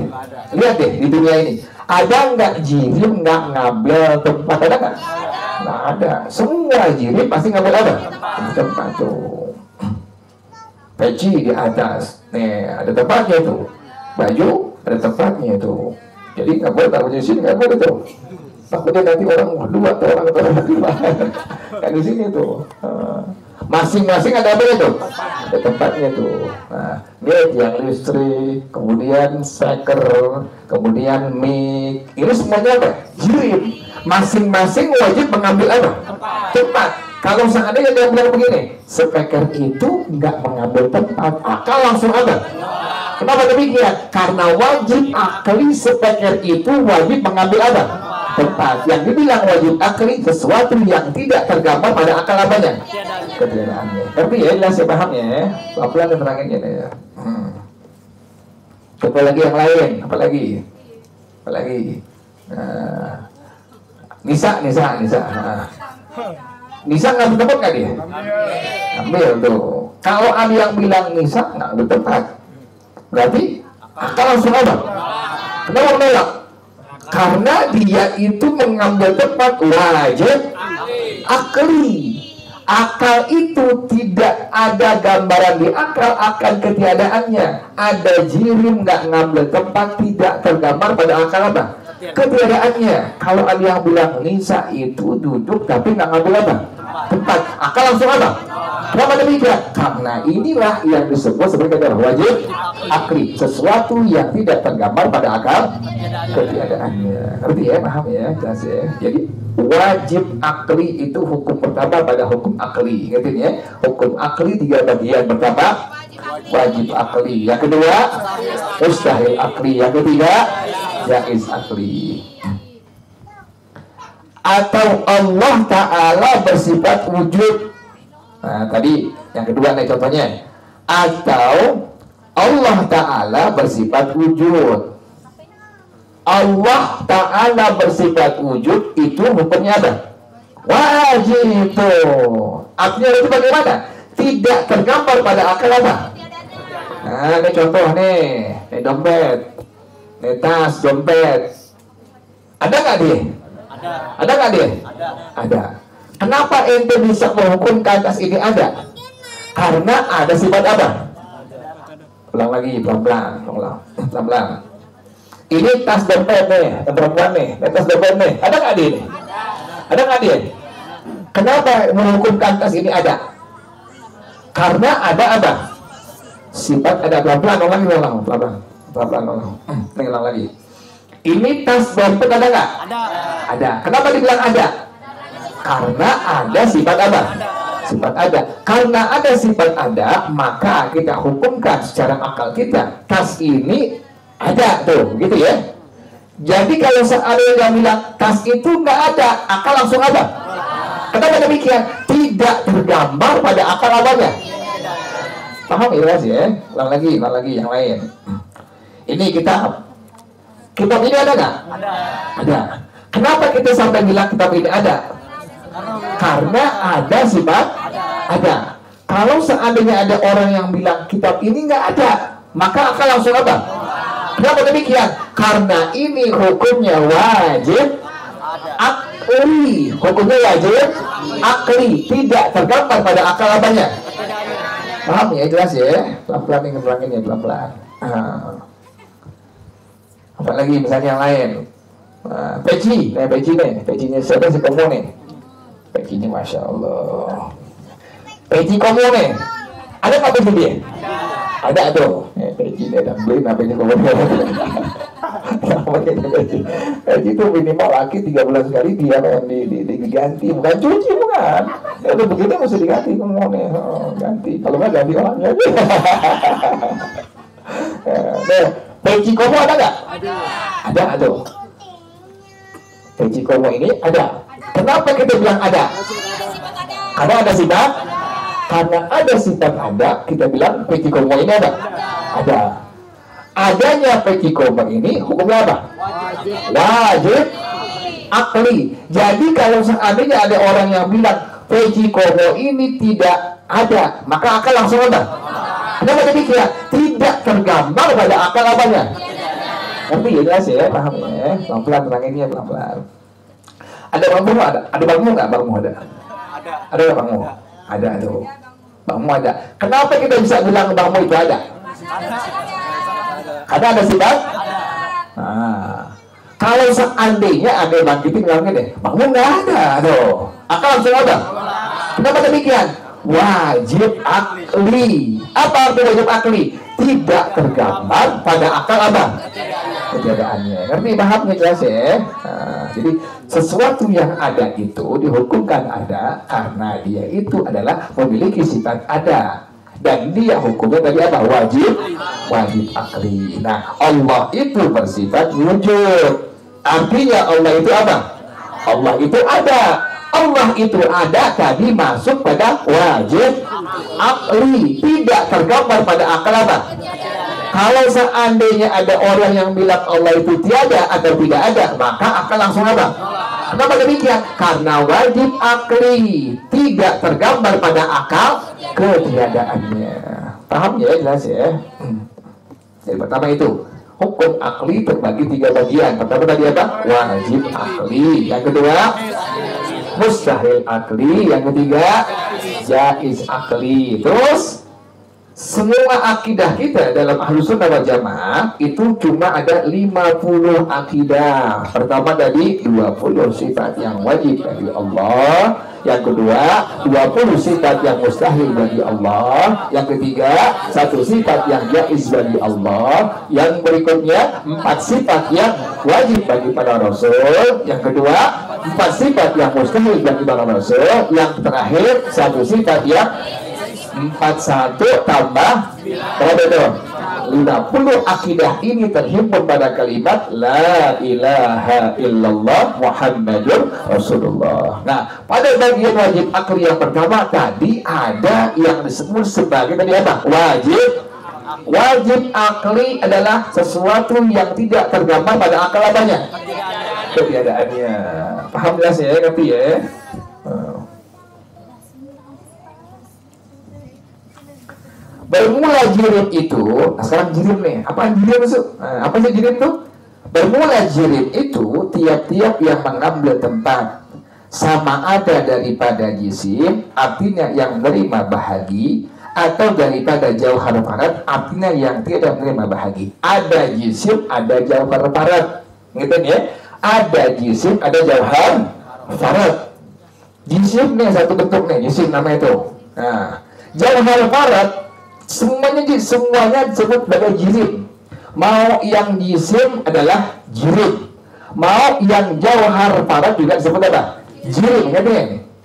Lihat deh di dunia ini. Ada nggak jirim nggak ngambil tempat? Ada nggak? Nggak ada. Semua jirim pasti ngambil apa? Tempat tuh. Peci di atas. Nih ada tempatnya tuh. Baju ada tempatnya tuh. Jadi nggak boleh taruh di sini, nggak boleh tuh. Takutnya nanti orang dua atau orang lima. Kayak di sini tuh. Masing-masing ada apa itu? Ada tempatnya tuh. Nah, ini yang listrik, kemudian speaker, kemudian mic. Ini semuanya apa? Jirim. Masing-masing wajib mengambil apa? Tempat. Kalau seandainya dia bilang begini, speaker itu nggak mengambil tempat, akal langsung ada. Kenapa demikian? Karena wajib akli speaker itu wajib mengambil apa? tempat. Yang dibilang wajib akli sesuatu yang tidak tergambar pada akal apanya? Ketiadaannya. Ngerti ya? Jelas ya, paham ya? Pelan-pelan meneranginnya ya. Coba lagi yang lain. Apalagi? Nisa. Nisa nggak bertempat nggak dia? Ambil tuh. Kalau ada yang bilang Nisa nggak bertempat, berarti akal langsung apa? Kenapa menolak? Karena dia itu mengambil tempat wajib akli. Akal itu tidak ada gambaran di akal akan ketiadaannya. Ada jirim nggak ngambil tempat, tidak tergambar pada akal apa? Ketiadaannya. Kalau ada yang bilang Nisa itu duduk tapi nggak ngambil apa? Tempat. Akal langsung apa? Kenapa demikian? Karena inilah yang disebut sebagai wajib akli, sesuatu yang tidak tergambar pada akal ketiadaannya. Ngerti ya? Paham ya? Jelas ya? Jadi wajib akli itu hukum pertama pada hukum akli. Ngerti ya? Hukum akli 3 bagian. Pertama wajib akli, yang kedua mustahil akli, yang ketiga jaiz akli. Atau Allah Ta'ala bersifat wujud. Nah, tadi yang kedua nih contohnya. Atau Allah Ta'ala bersifat wujud. Allah Ta'ala bersifat wujud itu hukumnya apa? Wajib tuh. Artinya itu bagaimana? Tidak tergambar pada akal apa? Nah, ini contoh nih. Ini dompet. Ini tas, dompet. Ada nggak dia? Ada nggak dia? Ada. Kenapa ente bisa menghukumkan tas ini ada? Karena ada sifat apa? Ulang lagi, pelan-pelan. Ini tas dompet nih, perempuan nih, tas dompet nih. Ada nggak dia? Ada nggak dia? Kenapa menghukumkan tas ini ada? Karena ada apa? Sifat ada. Pelan-pelan, pelan-pelan. Ulang lagi. Ini tas dompet ada nggak? Ada. Kenapa dibilang ada? Karena ada sifat apa? Sifat ada. Karena ada sifat ada, maka kita hukumkan secara akal kita tas ini ada tuh, gitu ya. Jadi kalau seandainya yang bilang tas itu nggak ada, akal langsung apa? Kenapa demikian? Tidak tergambar pada akal apanya? Paham ya? Ulang lagi yang lain. Ini kitab ini ada nggak? Ada. Kenapa kita sampai bilang kitab ini ada? Karena ada sifat ada. Kalau seandainya ada orang yang bilang kitab ini nggak ada, maka akal langsung apa? Kenapa demikian? Karena ini hukumnya wajib akli. Hukumnya wajib akli, tidak tergambar pada akal apanya? Paham ya? Jelas ya? Pelan-pelan ingin ya, pelan-pelan. Apa lagi misalnya yang lain? Pecinya siapa sih kamu nih? Pecinya Masya Allah. Peci kamu nih, ada nggak peci dia? Ada tuh. Peci dia dan beli namanya kamu. Peci itu minimal laki 3 bulan sekali dia yang diganti, bukan cuci, bukan. Itu begitu mesti diganti kamu nih. Ganti. Kalau nggak ganti orangnya. Peci kamu ada nggak? Ada tuh. Peci kamu ini ada. Kenapa kita bilang ada? Karena ada sifat. Karena ada sifat ada, kita bilang peci komo ini ada. Ada. Adanya peci komo ini hukumnya apa? Wajib akli. Jadi kalau seandainya ada orang yang bilang peci komo ini tidak ada, maka akal langsung apa? Kenapa demikian? Tidak tergambar pada akal apanya? Tapi ya jelas ya, paham ya. Pelan-pelan teranginnya pelan-pelan. Ada bangmu ada? Ada bangmu nggak? Bangmu ada? Ada bangmu? Ada tuh. Bangmu ada. Kenapa kita bisa bilang bangmu itu ada? Karena ada sifat. Nah, kalau seandainya ada bangkitin bilangnya deh, bangmu nggak ada tuh. Akal langsung ada. Kenapa demikian? Wajib akli. Apa arti wajib akli? Tidak tergambar pada akal apa? Ketiadaannya. Ngerti, pahamnya jelas ya? Nah, jadi sesuatu yang ada itu dihukumkan ada karena dia itu adalah memiliki sifat ada. Dan dia hukumnya tadi apa? Wajib akli. Nah, Allah itu bersifat wujud. Artinya Allah itu apa? Allah itu ada. Allah itu ada tadi masuk pada wajib akli, tidak tergambar pada akal apa? Kalau seandainya ada orang yang bilang Allah itu tiada atau tidak ada, maka akal langsung apa? Kenapa demikian? Karena wajib akli tidak tergambar pada akal ketiadaannya. Paham ya? Jelas ya? Jadi pertama itu hukum akli terbagi 3 bagian. Pertama tadi apa? Wajib akli. Yang kedua mustahil akli. Yang ketiga jaiz akli. Terus semua akidah kita dalam Ahlus Sunnah wal Jamaah itu cuma ada 50 akidah. Pertama tadi 20 sifat yang wajib dari Allah. Yang kedua 20 sifat yang mustahil bagi Allah. Yang ketiga 1 sifat yang jaiz bagi Allah. Yang berikutnya 4 sifat yang wajib bagi para Rasul. Yang kedua 4 sifat yang mustahil bagi para Rasul. Yang terakhir 1 sifat yang 41 tambah berapa itu? 50 akidah ini terhimpun pada kalimat La ilaha illallah Muhammadur Rasulullah. Nah, pada bagian wajib akli yang pertama tadi ada yang disebut sebagai tadi apa? Wajib akli adalah sesuatu yang tidak tergambar pada akal apanya? Ketiadaannya. Paham jelas ya? Ngerti ya? Bermula jirim itu, nah sekarang jirim nih, apaan jirim itu? Nah, apa sih jirim itu? Bermula jirim itu tiap-tiap yang mengambil tempat sama ada daripada jisim, artinya yang menerima bahagi, atau daripada jauhar farat, artinya yang tidak menerima bahagi. Ada jisim, ada jauhar farat, gitu ya? Ada jisim, ada jauhar farat. Jisim nih satu bentuk nih, jisim nama itu. Nah, jauhar farat semuanya disebut sebagai jirim. Mau yang jisim adalah jirim, mau yang jauhar farat juga disebut apa? Jirim, kan?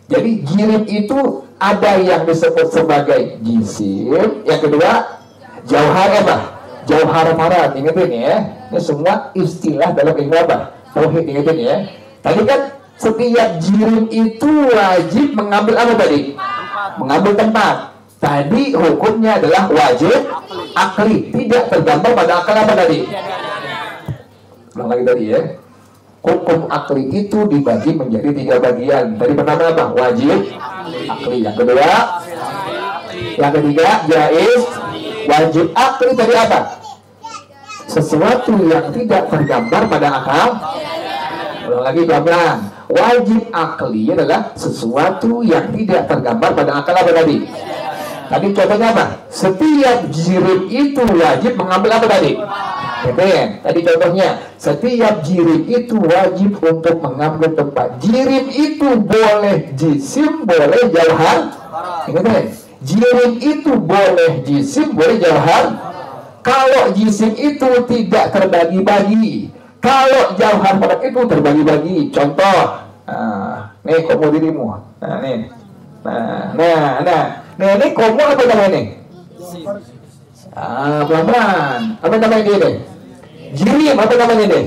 Jadi jirim itu ada yang disebut sebagai jisim, yang kedua jauhar apa? Jauhar farat. Ingatin ya, ini semua istilah dalam ilmu apa? Tauhid. Ingatin ya. Tadi kan setiap jirim itu wajib mengambil apa tadi? Mengambil tempat. Tadi hukumnya adalah wajib akli, tidak tergambar pada akal apa tadi? Ulang lagi tadi ya. Hukum akli itu dibagi menjadi 3 bagian. Tadi pertama apa? Wajib akli. Yang kedua, yang ketiga jaiz. Wajib akli tadi apa? Sesuatu yang tidak tergambar pada akal. Ulang lagi pelan-pelan. Wajib akli adalah sesuatu yang tidak tergambar pada akal apa tadi? Tadi contohnya apa? Setiap jirim itu wajib mengambil apa tadi? Betul. Tadi contohnya, setiap jirim itu wajib untuk mengambil tempat. Jirim itu boleh jisim, boleh jauhar. Ingat, jirim itu boleh jisim, boleh jauhar. Kalau jisim itu tidak terbagi-bagi, kalau jauhar farat itu terbagi-bagi. Contoh, nih kamu dirimu. Nah, nih. Nah, ini komo apa namanya nih? Pelan-pelan. Apa namanya dia deh? Jirim, apa namanya deh?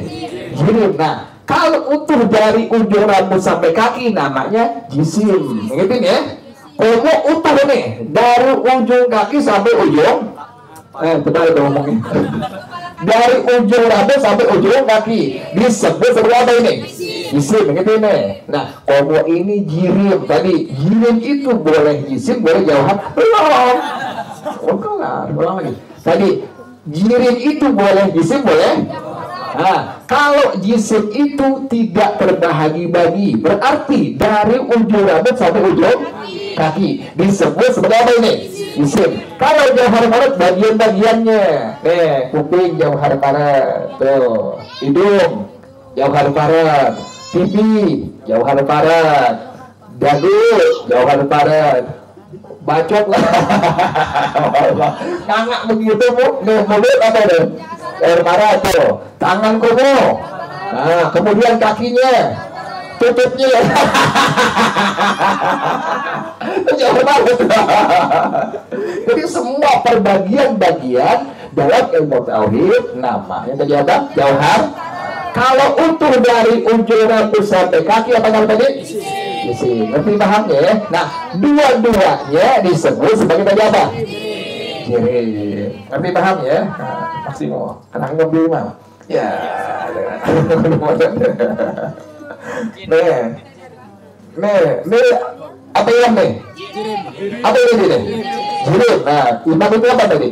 Jirim. Nah, kalau utuh dari ujung rambut sampai kaki namanya jisim. Ingetin ya? Komo utuh nih, dari ujung kaki sampai ujung. Benar itu ngomongnya. Dari ujung rambut sampai ujung kaki disebut sebagai apa ini? Jisim, begitu nih. Nah, komo ini jirim. Tadi jirim itu boleh jisim, boleh jauhar. Belum. Ulang lagi. Tadi jirim itu boleh jisim, boleh. Nah, kalau jisim itu tidak terbahagi-bagi, berarti dari ujung rambut sampai ujung kaki disebut sebagai apa ini? Jisim. Kalau jauhar farat bagian-bagiannya, nih kuping jauhar farat, tuh hidung jauhar farat, pipi jauhar farat, dadu jauhar farat, bacot lah. Ngangak begitu bu, nih mulut apa deh? Jauhar farat tuh, tangan kumu, nah kemudian kakinya, tutupnya. Jauhar farat. Jadi semua perbagian-bagian dalam ilmu tauhid namanya tadi apa? Jauhar Kalau utuh dari ujung rambut sampai kaki apa namanya tadi? Jisim. Ngerti pahamnya ya? Nah, dua-duanya disebut sebagai tadi apa? Jirim. Ngerti paham ya? Nah, Maksimo, anak mobil mah. Ya. Nih, apa yang nih? Apa ini nih? Jirim. Nah, imam itu apa tadi?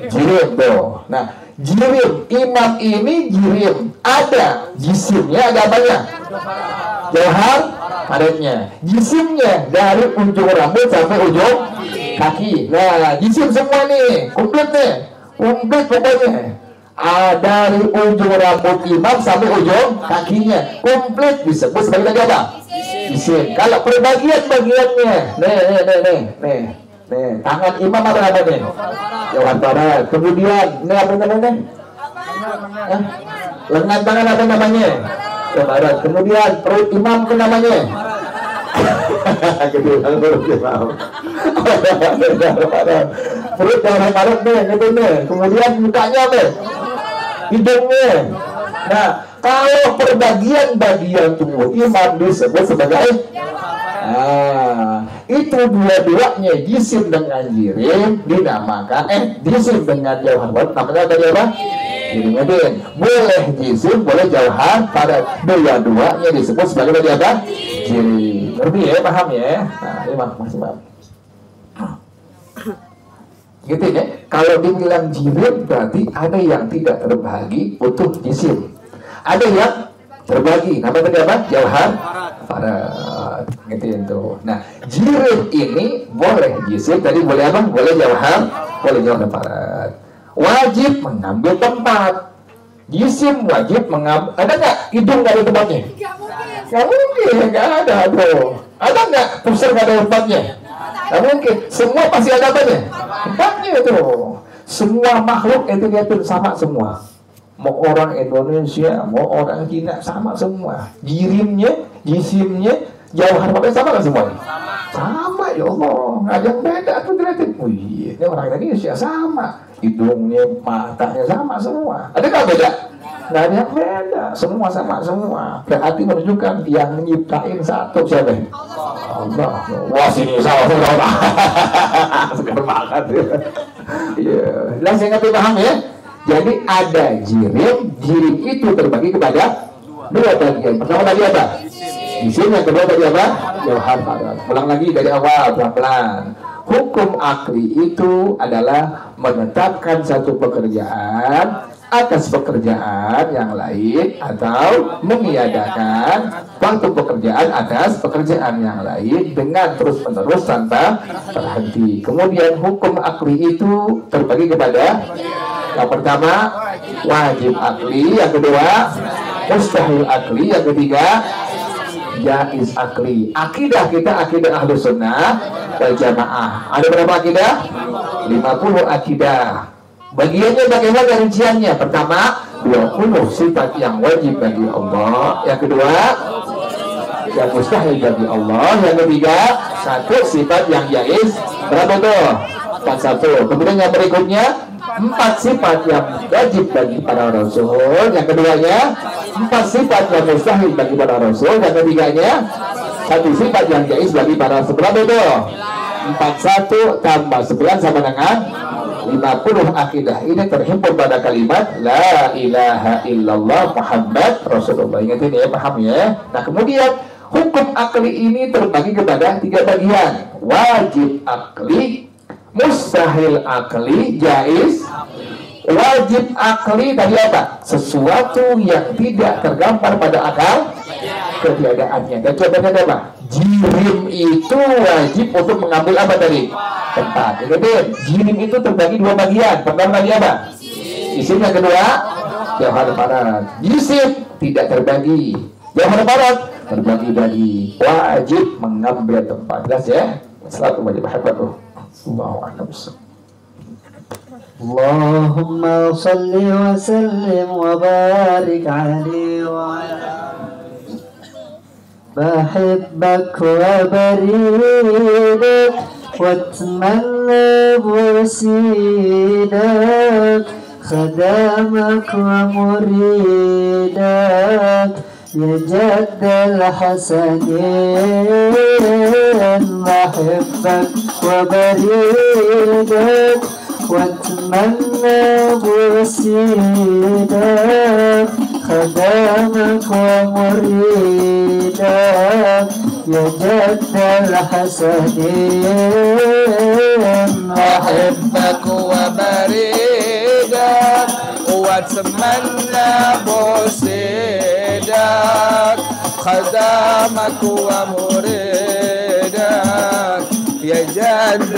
Jirim tuh. Nah, jirim, imam ini jirim. Ada jisimnya, ada apanya? Jauhar padatnya. Jisimnya dari ujung rambut sampai ujung kaki. Nah, jisim semua nih, komplit nih. Komplit pokoknya. Dari ujung rambut imam sampai ujung kakinya komplit disebut sebagai tadi apa? Jisim. Kalau perbagian-bagiannya, nih, tangan imam apa nih? Jauhar barat. Kemudian, ini apa namanya? Lengan tangan apa namanya? Jauhar barat. Kemudian perut imam apa namanya? Perut jauhar barat nih, gitu nih. Kemudian mukanya apa? Hidungnya. Nah, kalau perbagian-bagian tubuh imam disebut sebagai itu dua-duanya jisim dengan jirim dinamakan jisim dengan jauhar barat namanya tadi apa? Jirim. Boleh jisim, boleh jauhar padat. Dua-duanya disebut sebagai tadi apa? Jirim. Ngerti ya, paham ya? Nah, ini maksimal. Gitu ya. Kalau dibilang jirim berarti ada yang tidak terbagi utuh jisim. Ada yang terbagi. Namanya tadi apa? Jauhar padat. Gitu itu. Nah, jirim ini boleh jisim, tadi boleh apa? Boleh jauhar, boleh jauhar padat. Wajib mengambil tempat. Jisim wajib mengambil. Ada nggak hidung nggak ada tempatnya? Nggak mungkin, nggak ada tuh. Ada nggak pusar nggak ada tempatnya? Nggak mungkin. Semua pasti ada tempatnya. Tempatnya itu. Semua makhluk itu dia tuh sama semua. Mau orang Indonesia, mau orang Cina sama semua. Jirimnya, jisimnya, jauhar padat sama kan semuanya? Sama ya Allah. Nggak ada yang beda tuh ternyata. Wih, ini orang Indonesia sama. Hidungnya, matanya sama semua. Ada nggak beda? Nggak ada yang beda. Semua sama semua. Berarti menunjukkan yang nyiptain satu siapa? Allah. Wah, sini salah. Segar banget ya. Iya. Jelas yang ngerti paham ya? Jadi ada jirim. Jirim itu terbagi kepada dua bagian. Pertama tadi apa? Jisim. Yang kedua tadi apa? Jauhar padat. Ulang lagi dari awal pelan-pelan. Hukum akli itu adalah menetapkan satu pekerjaan atas pekerjaan yang lain atau meniadakan waktu pekerjaan atas pekerjaan yang lain dengan terus-menerus tanpa terhenti. Kemudian hukum akli itu terbagi kepada yang pertama wajib akli, yang kedua mustahil akli, yang ketiga jaiz akli. Akidah kita akidah Ahlus Sunnah wal Jamaah. Ada berapa akidah? 50 akidah. Bagiannya bagaimana rinciannya? Pertama, 20 sifat yang wajib bagi Allah. Yang kedua, yang mustahil bagi Allah. Yang ketiga, 1 sifat yang jaiz. Berapa tuh? 41. Kemudian yang berikutnya 4 sifat yang wajib bagi para rasul. Yang keduanya 4 sifat yang mustahil bagi para rasul. Dan ketiganya 1 sifat yang jaiz bagi para rasul. Berapa itu? 41 tambah 9 sama dengan 50 akidah. Ini terhimpun pada kalimat La ilaha illallah Muhammad Rasulullah. Ingat ini ya, paham ya. Nah kemudian hukum akli ini terbagi kepada 3 bagian. Wajib akli, mustahil akli, jaiz. Wajib akli tadi apa? Sesuatu yang tidak tergambar pada akal ketiadaannya. Dan contohnya apa? Jirim itu wajib untuk mengambil apa tadi? Tempat. Jadi jirim itu terbagi 2 bagian. Pertama tadi apa? Jisim. Yang kedua jauhar padat. Jisim tidak terbagi. Jauhar padat terbagi-bagi. Wajib mengambil tempat. Jelas ya? Selalu wajib habbatuh. Allahumma salli wa sallim wa barik alaihi wa ala بحبك وبريدك واتمنى بوسيدك خدامك ومريدك يا جد الحسنين بحبك وبريدك واتمنى بوسيدك خدامك ومريدك يا جد الحسنين أحبك وبريدك واتمنى بوسيدك خدامك ومريدك يا جد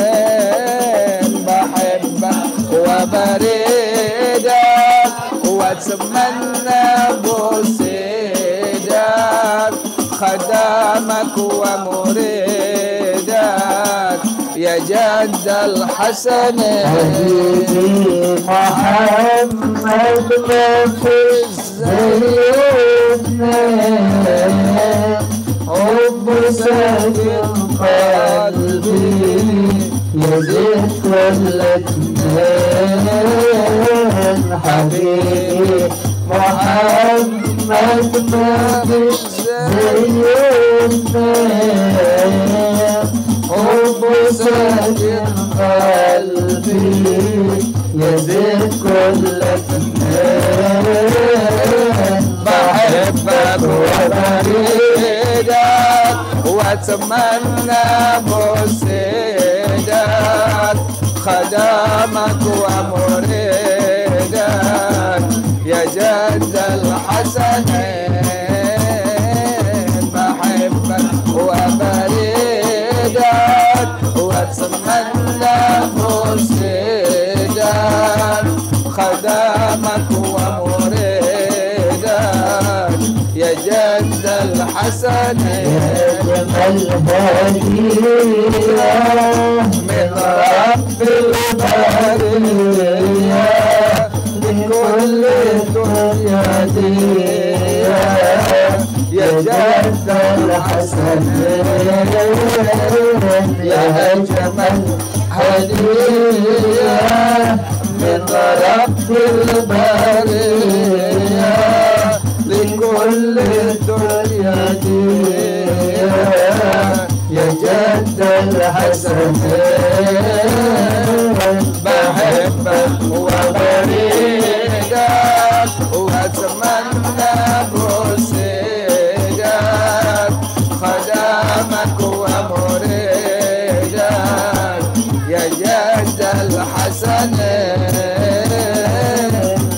الحسنين بحبك وبريدك واتمنى بوسيدك خدامك ومريدك يا جد الحسنين حبيبي محمد ما فيش زينا حب ساكن قلبي يزيد كل اتنين حبيبي محمد ما فيش زينا حب ساكن قلبي يزيد كل اتنين بحبك وبريدك واتمنى بوسيدك خدامك ومريدك يا جد الحسنين بحبك وبريدك واتمنى بوسيدك خدامك ومريدك يا جد الحسنين الهدية من رب البرية لكل الدنيا دي يا جد الحسنين يا أجمل هدية من رب البرية لكل الدنيا دي يا جد الحسنين بحبك وبريدك واتمنى بوسيدك خدامك ومريدك يا جد الحسنين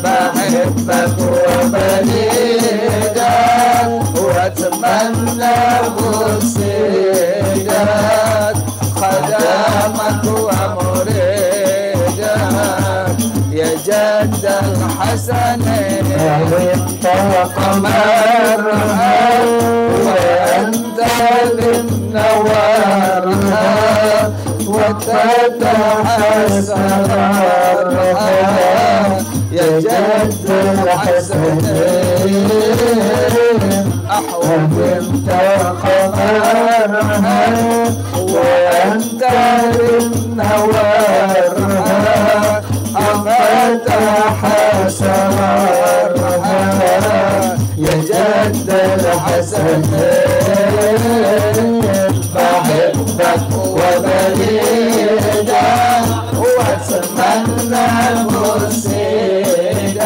بحبك وبريدك واتمنى بوسيدك خدامك ومريدك يا جد الحسنين وانت قمرها وانت بالنوارها وتتحسرها يا جد الحسنين أحوال وانت قمرها وأنت بالنوارها أفتح سرارها يا جد الحسنين بحبك وبريدك واتمنى بوسيدك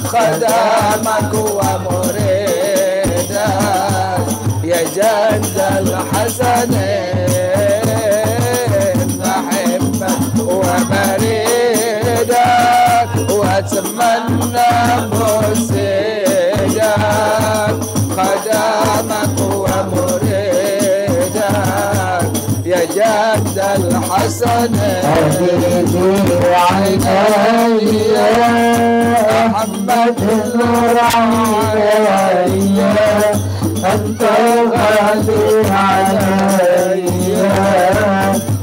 خدامك ومريدك يا جد الحسنين بحبك وبريدك واتمنى بوسيدك خدامك ومريدك يا جد الحسنين حبيبي عيني محمد نور عيني أنت غالي علي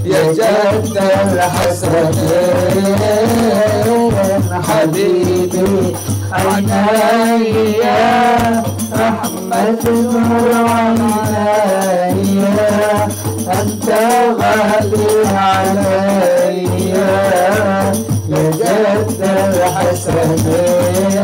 يا جد الحسنين حبيبي عيني أحمد نور عيني أنت غالي علي يا جد الحسنين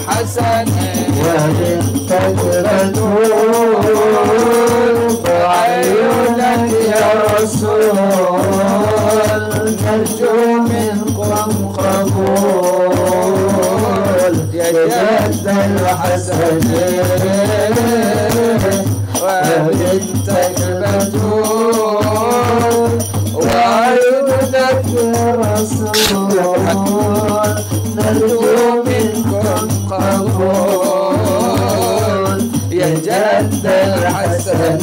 الحسن وبنتك بتول بعيونك يا رسول نرجو منكم قبول يا جد الحسن وبنتك بتول وعيونك يا رسول نرجو منكم قبول يا جد الحسن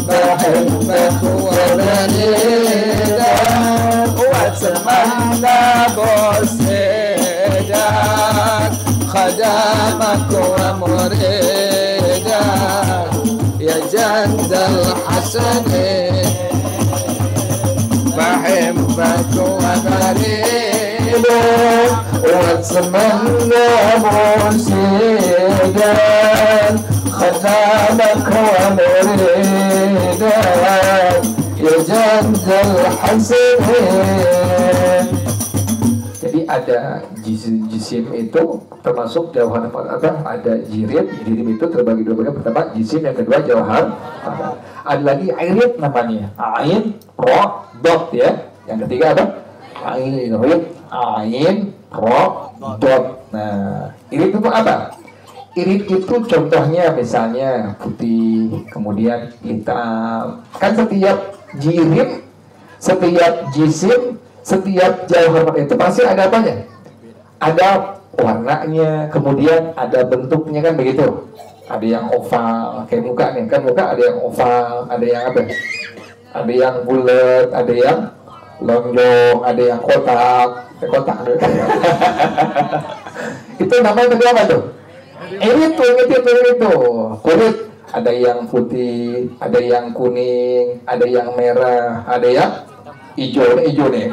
بحبك وبريدك واتمنى بوسيدك خدامك ومريدك يا جد الحسن بحبك وبريدك واتمنى مرشدا خدامك ومريدا يا جد الحسن. Jadi ada jisim itu termasuk jauhar apa? Ada jirim itu terbagi dua bagian. Pertama jisim, yang kedua jauhar. Ada lagi airit namanya, ain, ro, dot ya. Yang ketiga apa? Airit, ain, ro, dot. Nah, irit itu apa? Irit itu contohnya misalnya putih, kemudian hitam. Kan setiap jirim, setiap jisim, setiap jauhar itu pasti ada apanya? Ada warnanya, kemudian ada bentuknya, kan begitu. Ada yang oval, kayak muka nih, kan muka ada yang oval, ada yang apa? Ada yang bulat, ada yang lonjong, ada yang kotak, kotak. Itu namanya tadi apa tuh? Itu kulit. Ada yang putih, ada yang kuning, ada yang merah, ada yang hijau nih.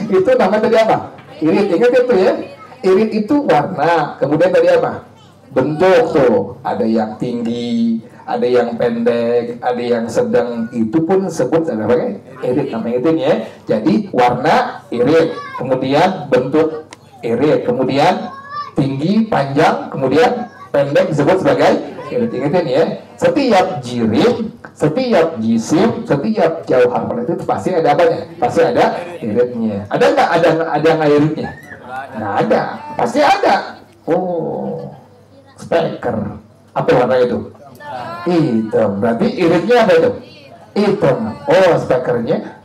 Itu namanya tadi apa? Irit. Ingat itu ya. Irit itu warna. Kemudian tadi apa? Bentuk tuh. Ada yang tinggi, ada yang pendek, ada yang sedang. Itu pun sebut apa ya? Irit namanya itu ya. Jadi warna irit, kemudian bentuk irit, kemudian tinggi, panjang, kemudian pendek disebut sebagai irit. Ingatin ya. Setiap jirim, setiap jisim, setiap jauhar itu pasti ada apanya? Pasti ada iritnya. Ada nggak? Ada nggak iritnya? Nggak ada. Pasti ada. Oh, speker. Apa warna itu? Hitam. Berarti iritnya apa itu? Hitam. Oh, spekernya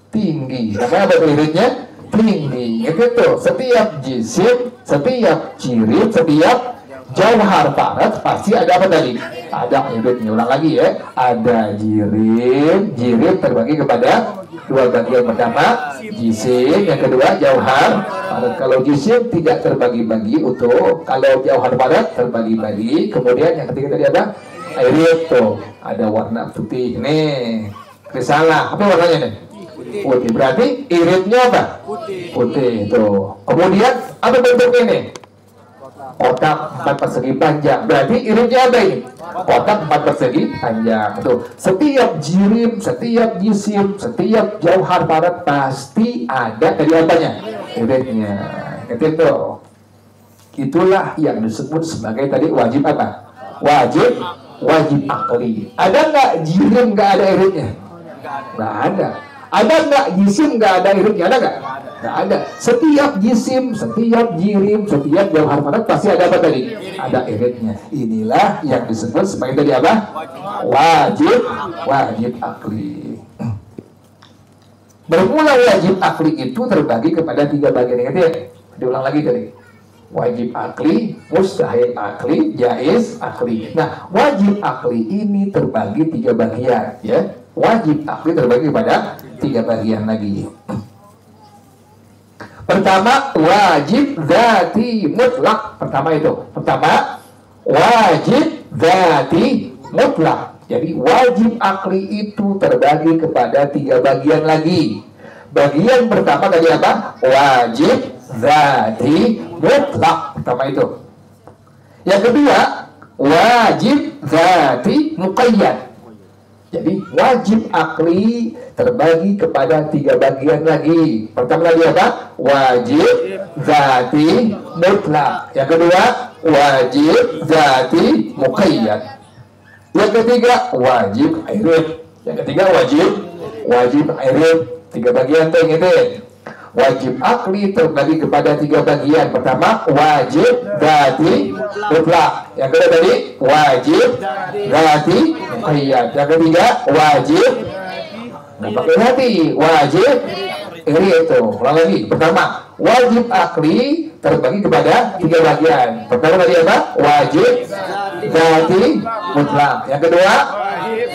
tinggi. Namanya apa itu iritnya? Tinggi. Gitu. Setiap jisim, setiap jirim, setiap jauhar parat pasti ada apa tadi? Ada iritnya. Ulang lagi ya. Ada jirim terbagi kepada dua bagian. Pertama jisim, yang kedua jauhar parat. Kalau jisim tidak terbagi-bagi utuh, kalau jauhar parat terbagi-bagi. Kemudian yang ketiga tadi ada irit tuh. Ada warna putih nih. Risalah. Apa warnanya nih? Putih. Berarti iritnya apa? Putih tuh. Kemudian apa bentuknya nih? Kotak 4 persegi panjang. Berarti iritnya apa ini? Kotak 4 persegi panjang. Tuh. Setiap jirim, setiap jisim, setiap jauhar parat pasti ada tadi apanya? Iritnya. Gitu. Itulah yang disebut sebagai tadi wajib apa? Wajib akli. Ada nggak jirim nggak ada iritnya? Nggak ada. Ada nggak jisim nggak ada iritnya? Ada nggak? Nggak ada. Setiap jisim, setiap jirim, setiap jauhar parat pasti ada apa tadi? Ada iritnya. Inilah yang disebut sebagai tadi apa? Wajib akli. Bermula wajib akli itu terbagi kepada 3 bagian. Ingat ya? Diulang lagi tadi. Wajib akli, mustahil akli, jaiz akli. Nah, wajib akli ini terbagi 3 bagian, ya. Wajib akli terbagi kepada 3 bagian lagi. Pertama, wajib dzati mutlak. Pertama wajib dzati mutlak. Jadi wajib akli itu terbagi kepada 3 bagian lagi. Bagian pertama tadi apa? Wajib dzati mutlak. Pertama itu. Yang kedua, wajib dzati muqayyad. Jadi wajib akli terbagi kepada 3 bagian lagi. Pertama tadi apa? Wajib zati mutlak. Yang kedua, wajib zati muqayyad. Yang ketiga, wajib airib. Yang ketiga, wajib airib. 3 bagian tuh ingetin. Wajib akli terbagi kepada 3 bagian. Pertama, wajib zati mutlak. Yang kedua tadi, wajib zati muqayyad. Yang ketiga, wajib pakai hati, wajib ini itu. Ulang lagi. Pertama, wajib akli terbagi kepada 3 bagian. Pertama tadi apa? Wajib zati mutlak. Yang kedua,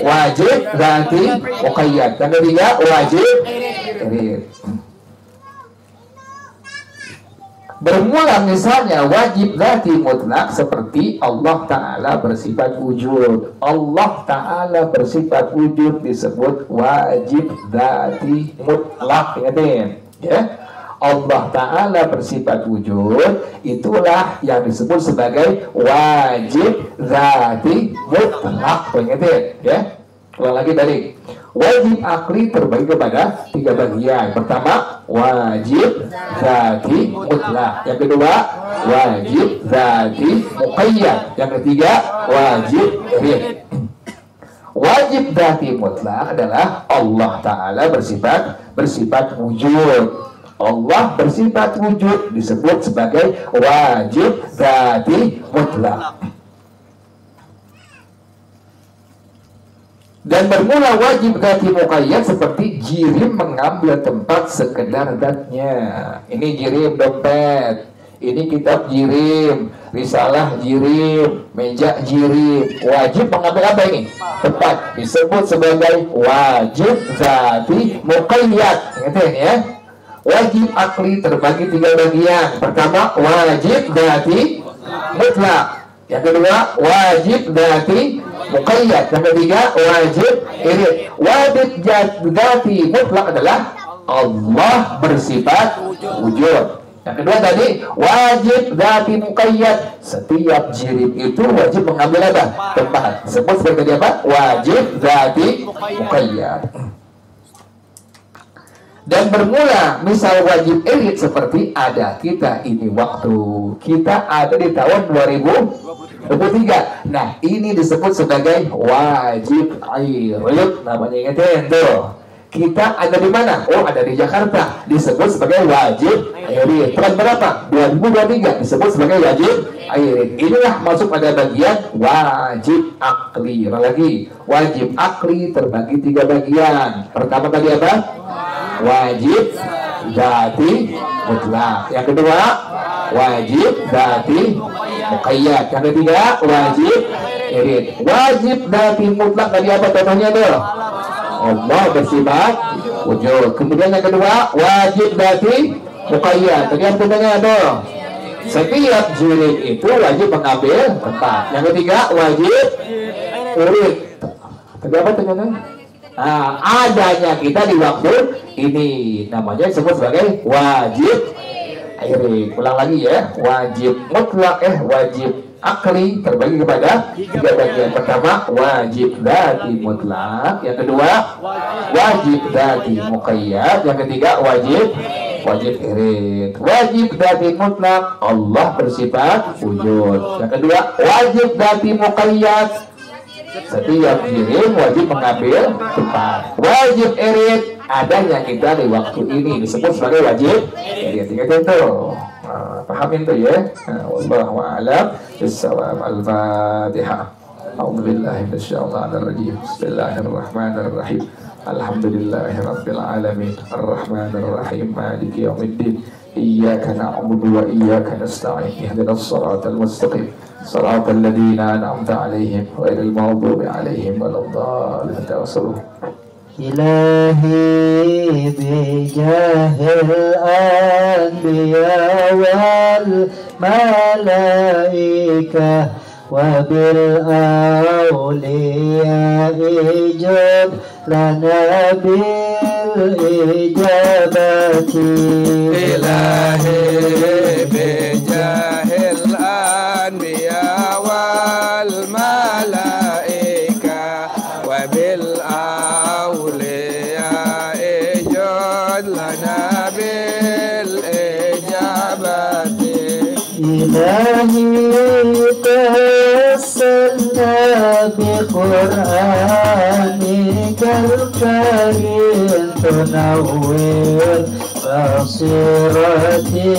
wajib zati muqayyad. Yang ketiga, wajib ini. Bermula misalnya wajib zati mutlak seperti Allah Ta'ala bersifat wujud. Allah Ta'ala bersifat wujud disebut wajib zati mutlak. Ingatin ya, Allah Ta'ala bersifat wujud, itulah yang disebut sebagai wajib zati mutlak. Ingatin ya. Ulang lagi tadi, wajib akli terbagi kepada 3 bagian. Pertama, wajib zati mutlak. Yang kedua, wajib zati muqayyad. Yang ketiga, wajib airib. Wajib zati mutlak adalah Allah Ta'ala bersifat wujud. Allah bersifat wujud disebut sebagai wajib zati mutlak. Dan bermula wajib zati muqayyad seperti jirim mengambil tempat sekedar zatnya. Ini jirim dompet, ini kitab jirim, risalah jirim, meja jirim. Wajib mengambil apa ini? Tempat. Disebut sebagai wajib zati muqayyad. Ingatin ya. Wajib akli terbagi 3 bagian. Pertama, wajib zati mutlak. Yang kedua, wajib zati muqayyad. Yang ketiga, wajib airib. Wajib zati mutlak adalah Allah bersifat wujud. Yang kedua tadi, wajib zati muqayyad. Setiap jirim itu wajib mengambil apa? Tempat. Sebut sebagai apa? Wajib zati muqayyad. Dan bermula misal wajib airib seperti ada kita ini waktu kita ada di tahun 2023. Nah, ini disebut sebagai wajib airib. Namanya ingetin tuh. Kita ada di mana? Oh, ada di Jakarta. Disebut sebagai wajib airib. Tahun berapa? 2023 disebut sebagai wajib airib. Inilah masuk pada bagian wajib akli. Lagi, wajib akli terbagi 3 bagian. Pertama tadi apa? Wajib zati mutlak. Yang kedua, wajib zati muqayyad. Yang ketiga, wajib airib. Wajib zati mutlak tadi apa contohnya tuh? Allah bersifat wujud. Kemudian yang kedua, wajib zati muqayyad. Tadi apa contohnya tuh? Setiap jirim itu wajib mengambil tempat. Yang ketiga, wajib airib. Tadi apa contohnya? Nah, adanya kita di waktu ini namanya disebut sebagai wajib airib. Ulang lagi ya, wajib mutlak wajib akli terbagi kepada 3 bagian. Pertama, wajib zati mutlak. Yang kedua, wajib zati muqayyad. Yang ketiga, wajib airib. Wajib zati mutlak, Allah bersifat wujud. Yang kedua, wajib zati muqayyad. Setiap jirim wajib mengambil tempat. Wajib airib, adanya kita di waktu ini disebut sebagai wajib airib. Ingat itu. Pahamin tuh ya. Wallahu a'lam bissawab. Al-Fatihah. A'udzubillahi minasyaitonir rajim. Bismillahirrahmanirrahim. Alhamdulillahirabbil alamin. Arrahmanir rahim. Maliki yaumiddin. Iyyaka na'budu wa iyyaka nasta'in. Ihdinas siratal mustaqim. صراط الذين أنعمت عليهم غير المغضوب عليهم ولا الضالين. إلهي بجاه الأنبياء والملائكة وبالأولياء جب لنا بالإجابة. إلهي بجاه الأنبياء والملائكة وبالأولياء إلهي توسلنا بقرآنك الكريم تنور بصيرتي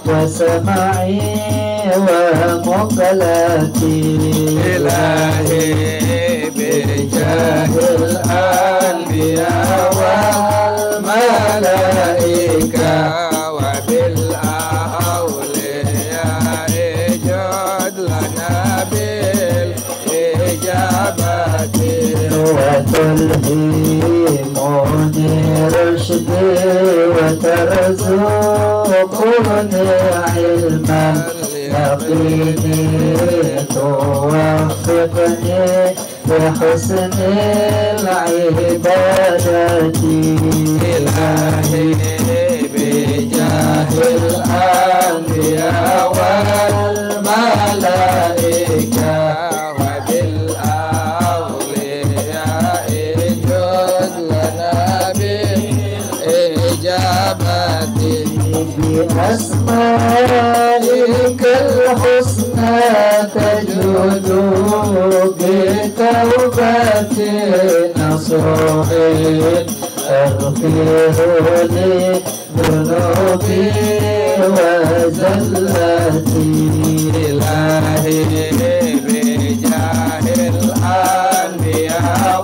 وسمعي ومقلتي إلهي بجاه الأنبياء والملائكة وبالأولياء جد لنا بالإجابة وتلهمني رشدي وترزقني علما يقيني توفقني بحسن العبادة إلهي بجاه الأنبياء والملائكة وبالأولياء جد لنا بالإجابة بأسمائك الحسنى تجود بتوبة نصوح اغفر لي ذنوبي وزلتي إلهي بجاه الأنبياء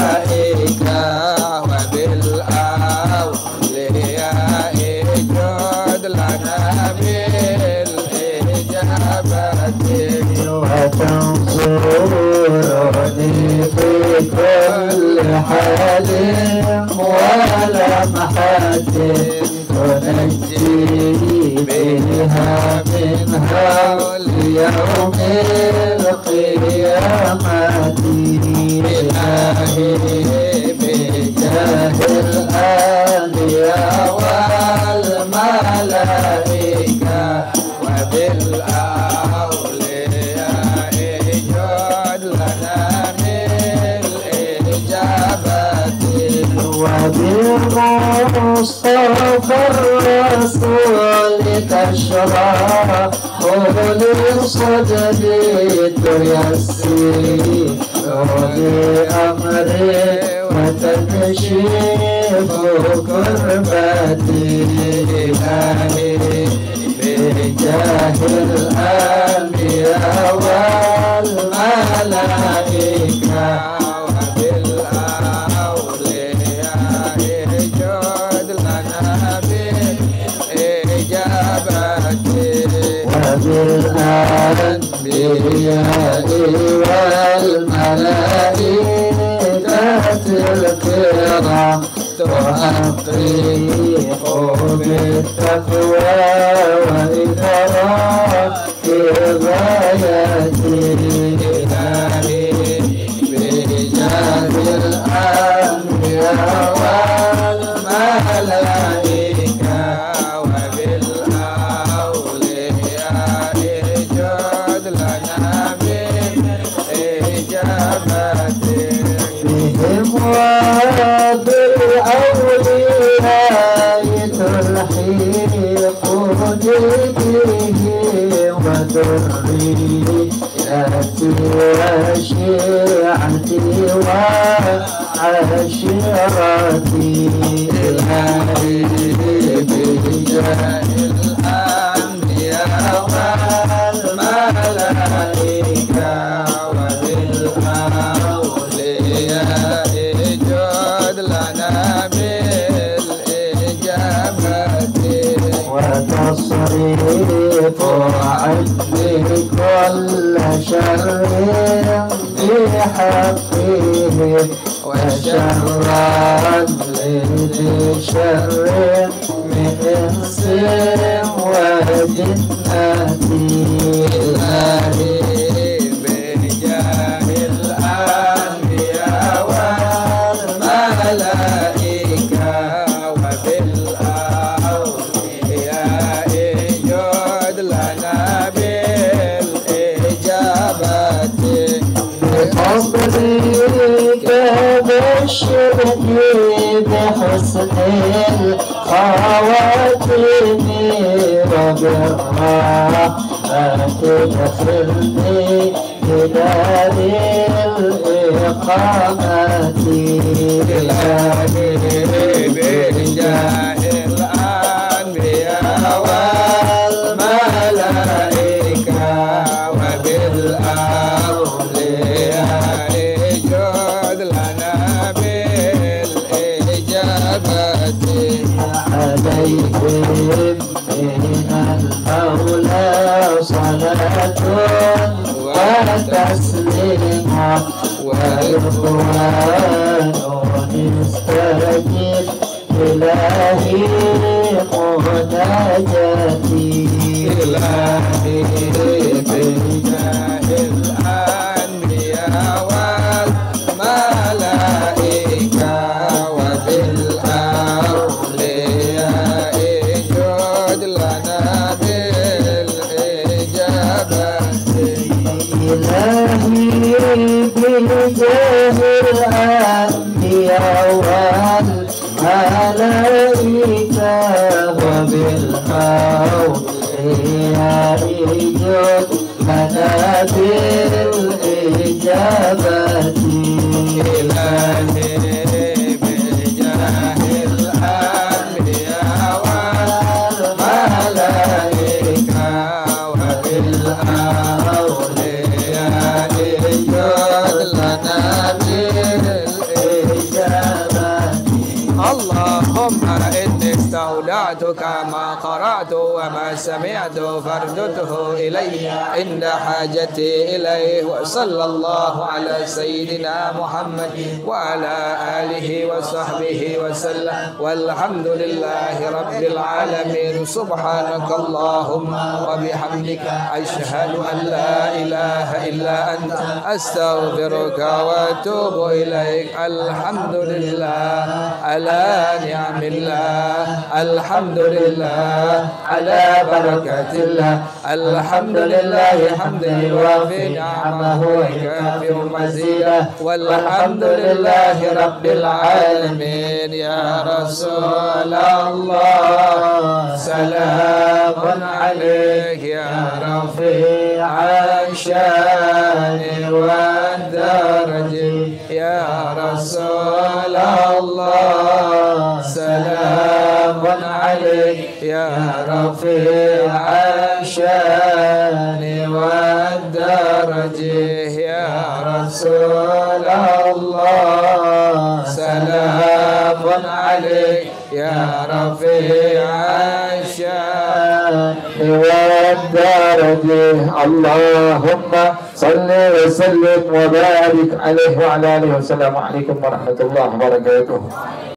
والملائكة وبالأولياء جد لنا بالإجابة وتنصرني في كل حال ولمحة تنجي بها منها ليوم القيامة إلهي بجاه الأنبياء والملائكة وبالأولياء جد لنا بالإجابة وبالمصطفى الرسول تشرح لصدري تيسير لأمري وتكشيف كربتي إلهي بجاه الأنبياء والملائكة وبالأولياء جد لنا بالإجابة وبالأنبياء والملائكة الكرام تحقق بالتقوى وإكرام غايتي إلهي بجاه الأنبياء والملائكة وبالأولياء جد لنا بالإجابة بهم وبالأولياء تلحقني به وذريتي وشيعتي وعشيرتي إلهي بجاه الأنبياء والملائكة وبالأولياء جد لنا بالإجابة وتصريف عني كل شر بحقهم وشرا لشر من إنس وجنتي إلهي بجاه الأنبياء والملائكة وبالأولياء جد لنا بالإجابة بفضلك بشرني بحسن الخواتم وبالرحمة أخرني إلى الإقامة إلهي بجاه الأنبياء والملائكة وبالأولياء جد لنا بالإجابة عليهم من المولى صلاة وتسليم ورضوان استجب إلهي مناجاتي إلهي بجاه الأنبياء والملائكة وبالأولياء جد لنا بالإجابة إلهي بجاه الأنبياء والملائكة وبالأولياء جد لنا بالإجابة إلهي بجاه الأنبياء والملائكة وبالأولياء جد لنا بالإجابة اللهم إني استودعتك ما قرأت وما سمعت فاردده إلي عند حاجتي إليه وصلى الله على سيدنا محمد وعلى آله وصحبه وسلم والحمد لله رب العالمين سبحانك اللهم وبحمدك أشهد أن لا إله إلا أنت أستغفرك وأتوب إليك الحمد لله على نعم الله الحمد لله على بركة الله الحمد لله حمدا يوافي نعمه ويكافئ مزيده والحمد لله رب العالمين يا رسول الله سلام عليك يا رفيع الشان والدرج يا رسول الله سلام عليك يا رفيع الشان والدرج يا رسول الله سلام عليك يا رفيع الشان والدرج اللهم صل وسلم وبارك عليه وعلى آله وسلم عليكم ورحمة الله وبركاته.